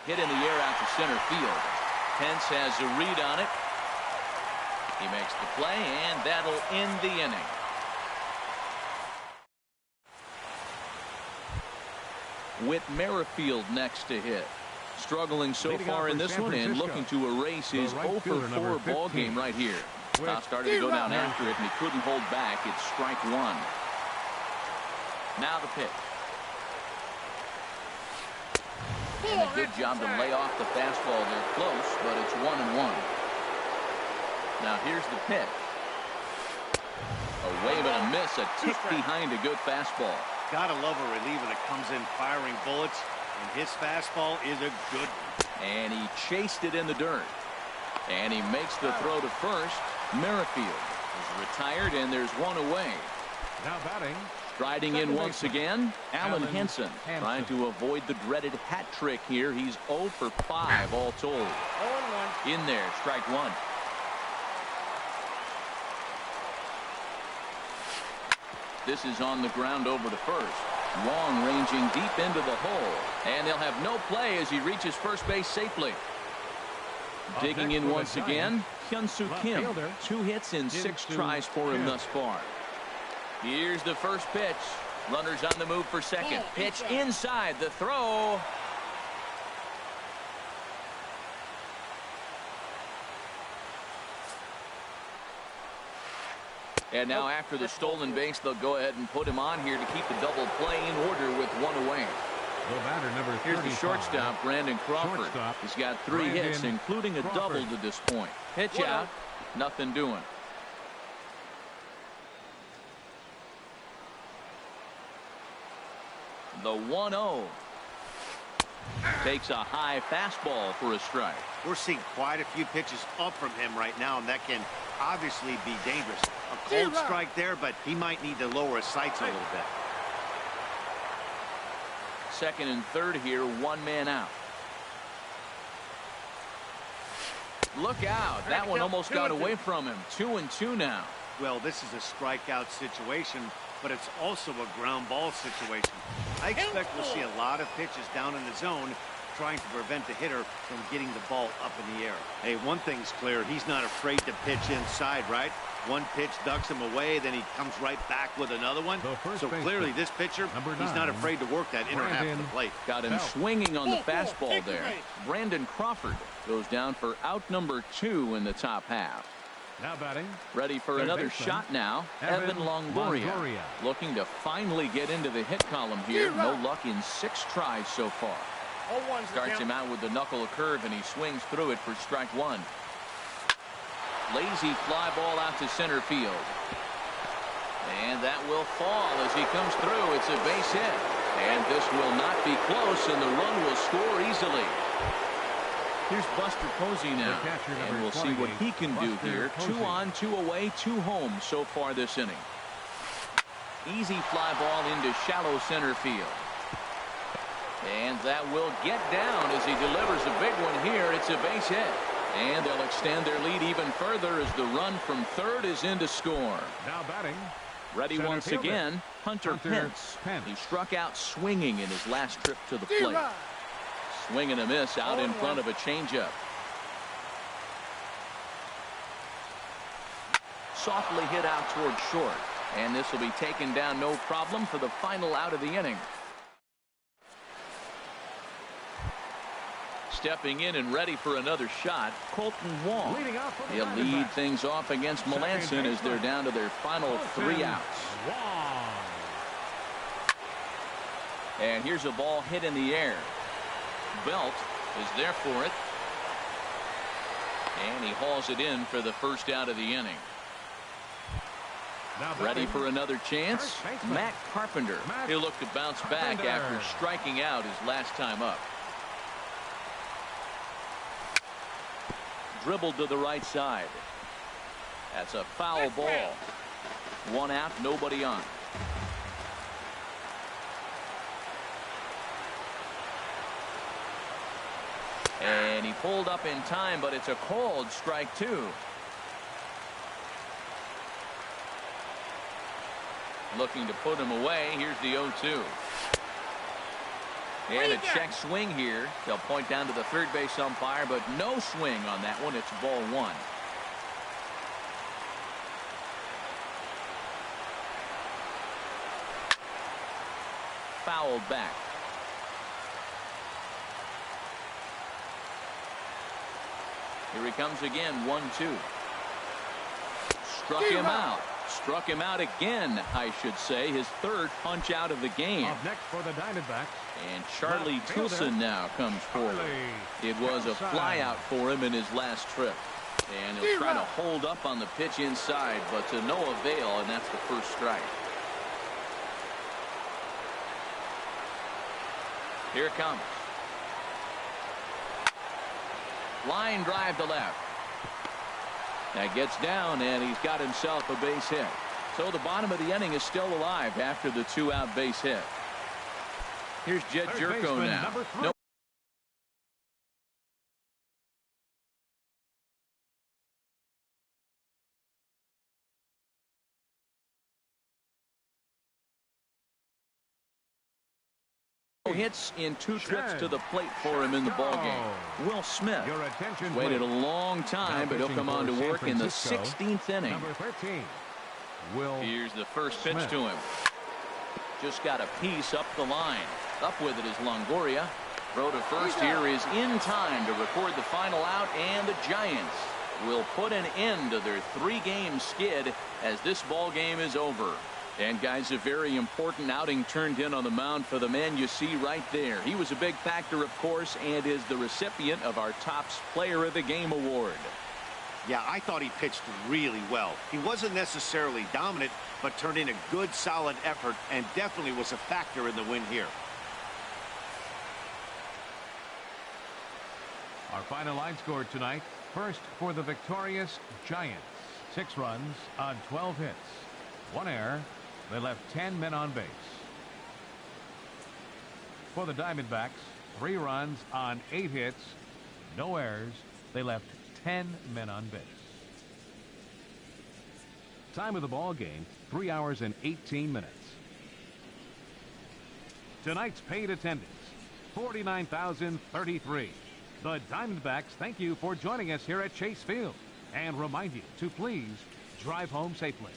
Hit in the air out to center field. Pence has a read on it. He makes the play, and that'll end the inning. Whit Merrifield next to hit. Struggling so far in this one and looking to erase his 0 for 4 ball game right here. Top started to go down after it, and he couldn't hold back. It's strike one. Now the pitch. And a good job to lay off the fastball there close, but it's 1-1. Now here's the pitch. A wave and a miss, a tick behind a good fastball. Gotta love a reliever that comes in firing bullets, and his fastball is a good one. And he chased it in the dirt. And he makes the throw to first. Merrifield is retired, and there's 1 away. Now batting. Striding in once again, Alan Henson, trying to avoid the dreaded hat trick here. He's 0 for 5 all told. 0-1. In there, strike one. This is on the ground over to first. Long ranging deep into the hole. And they'll have no play as he reaches first base safely. Digging in once again, Hyun-Soo Kim. 2 hits in 6 tries for him thus far. Here's the first pitch. Runners on the move for second. Pitch inside. The throw. And now after the stolen base, they'll go ahead and put him on here to keep the double play in order with 1 away. Here's the shortstop, Brandon Crawford. He's got 3 hits, including a double to this point. Pitch out. Nothing doing. The 1-0. Takes a high fastball for a strike. We're seeing quite a few pitches up from him right now, and that can obviously be dangerous. A cold strike there, but he might need to lower his sights a little bit. Second and third here, 1 man out. Look out. That one almost got away from him. 2-2 now. Well, this is a strikeout situation, but it's also a ground ball situation. I expect we'll see a lot of pitches down in the zone trying to prevent the hitter from getting the ball up in the air. Hey, one thing's clear. He's not afraid to pitch inside, right? One pitch ducks him away, then he comes right back with another one. So clearly this pitcher, he's not afraid to work that inner half of the plate. Got him swinging on the fastball there. Brandon Crawford goes down for out number 2 in the top half. Now batting. Ready for another shot now. Evan Longoria looking to finally get into the hit column here. No luck in 6 tries so far. Starts him out with the knuckle curve, and he swings through it for strike 1. Lazy fly ball out to center field. And that will fall as he comes through. It's a base hit. And this will not be close, and the run will score easily. Here's Buster Posey now, and we'll see what he can do here. 2 on, 2 away, 2 home so far this inning. Easy fly ball into shallow center field. And that will get down as he delivers a big one here. It's a base hit. And they'll extend their lead even further as the run from third is in to score. Now batting. Ready once again, Hunter Pence. He struck out swinging in his last trip to the plate. Swing and a miss out in front of a changeup. Softly hit out toward short. And this will be taken down no problem for the final out of the inning. Stepping in and ready for another shot, Colton Wong. He'll lead things off against Melanson as they're down to their final 3 outs. And here's a ball hit in the air. Belt is there for it. And he hauls it in for the first out of the inning. Ready for another chance? Matt Carpenter. He'll look to bounce back after striking out his last time up. Dribbled to the right side. That's a foul ball. 1 out, nobody on. And he pulled up in time, but it's a called strike 2. Looking to put him away. Here's the 0-2. And a check swing here. They'll point down to the third base umpire, but no swing on that one. It's ball 1. Fouled back. Here he comes again. 1-2. Struck him out. Struck him out again, I should say. His 3rd punch out of the game. Up next for the Diamondbacks. And Charlie Tilson now comes forward. It was a fly out for him in his last trip. And he'll try to hold up on the pitch inside, but to no avail, and that's the first strike. Here it comes. Line drive to left. That gets down, and he's got himself a base hit. So the bottom of the inning is still alive after the 2-out base hit. Here's Jed Jerko now. Hits in 2 trips to the plate for him in the ballgame. Will Smith waited a long time, but he'll come on to work in the 16th inning. Number 13. Here's the first pitch to him. Just got a piece up the line. Up with it is Longoria. Throw to first here is in time to record the final out, and the Giants will put an end to their 3-game skid as this ball game is over. And guys, a very important outing turned in on the mound for the man you see right there. He was a big factor, of course, and is the recipient of our Topps Player of the Game award. Yeah, I thought he pitched really well. He wasn't necessarily dominant, but turned in a good, solid effort and definitely was a factor in the win here. Our final line score tonight. First for the victorious Giants. 6 runs on 12 hits. 1 error. They left 10 men on base. For the Diamondbacks, 3 runs on 8 hits. No errors. They left 10 men on base. Time of the ball game, 3 hours and 18 minutes. Tonight's paid attendance, 49,033. The Diamondbacks thank you for joining us here at Chase Field and remind you to please drive home safely.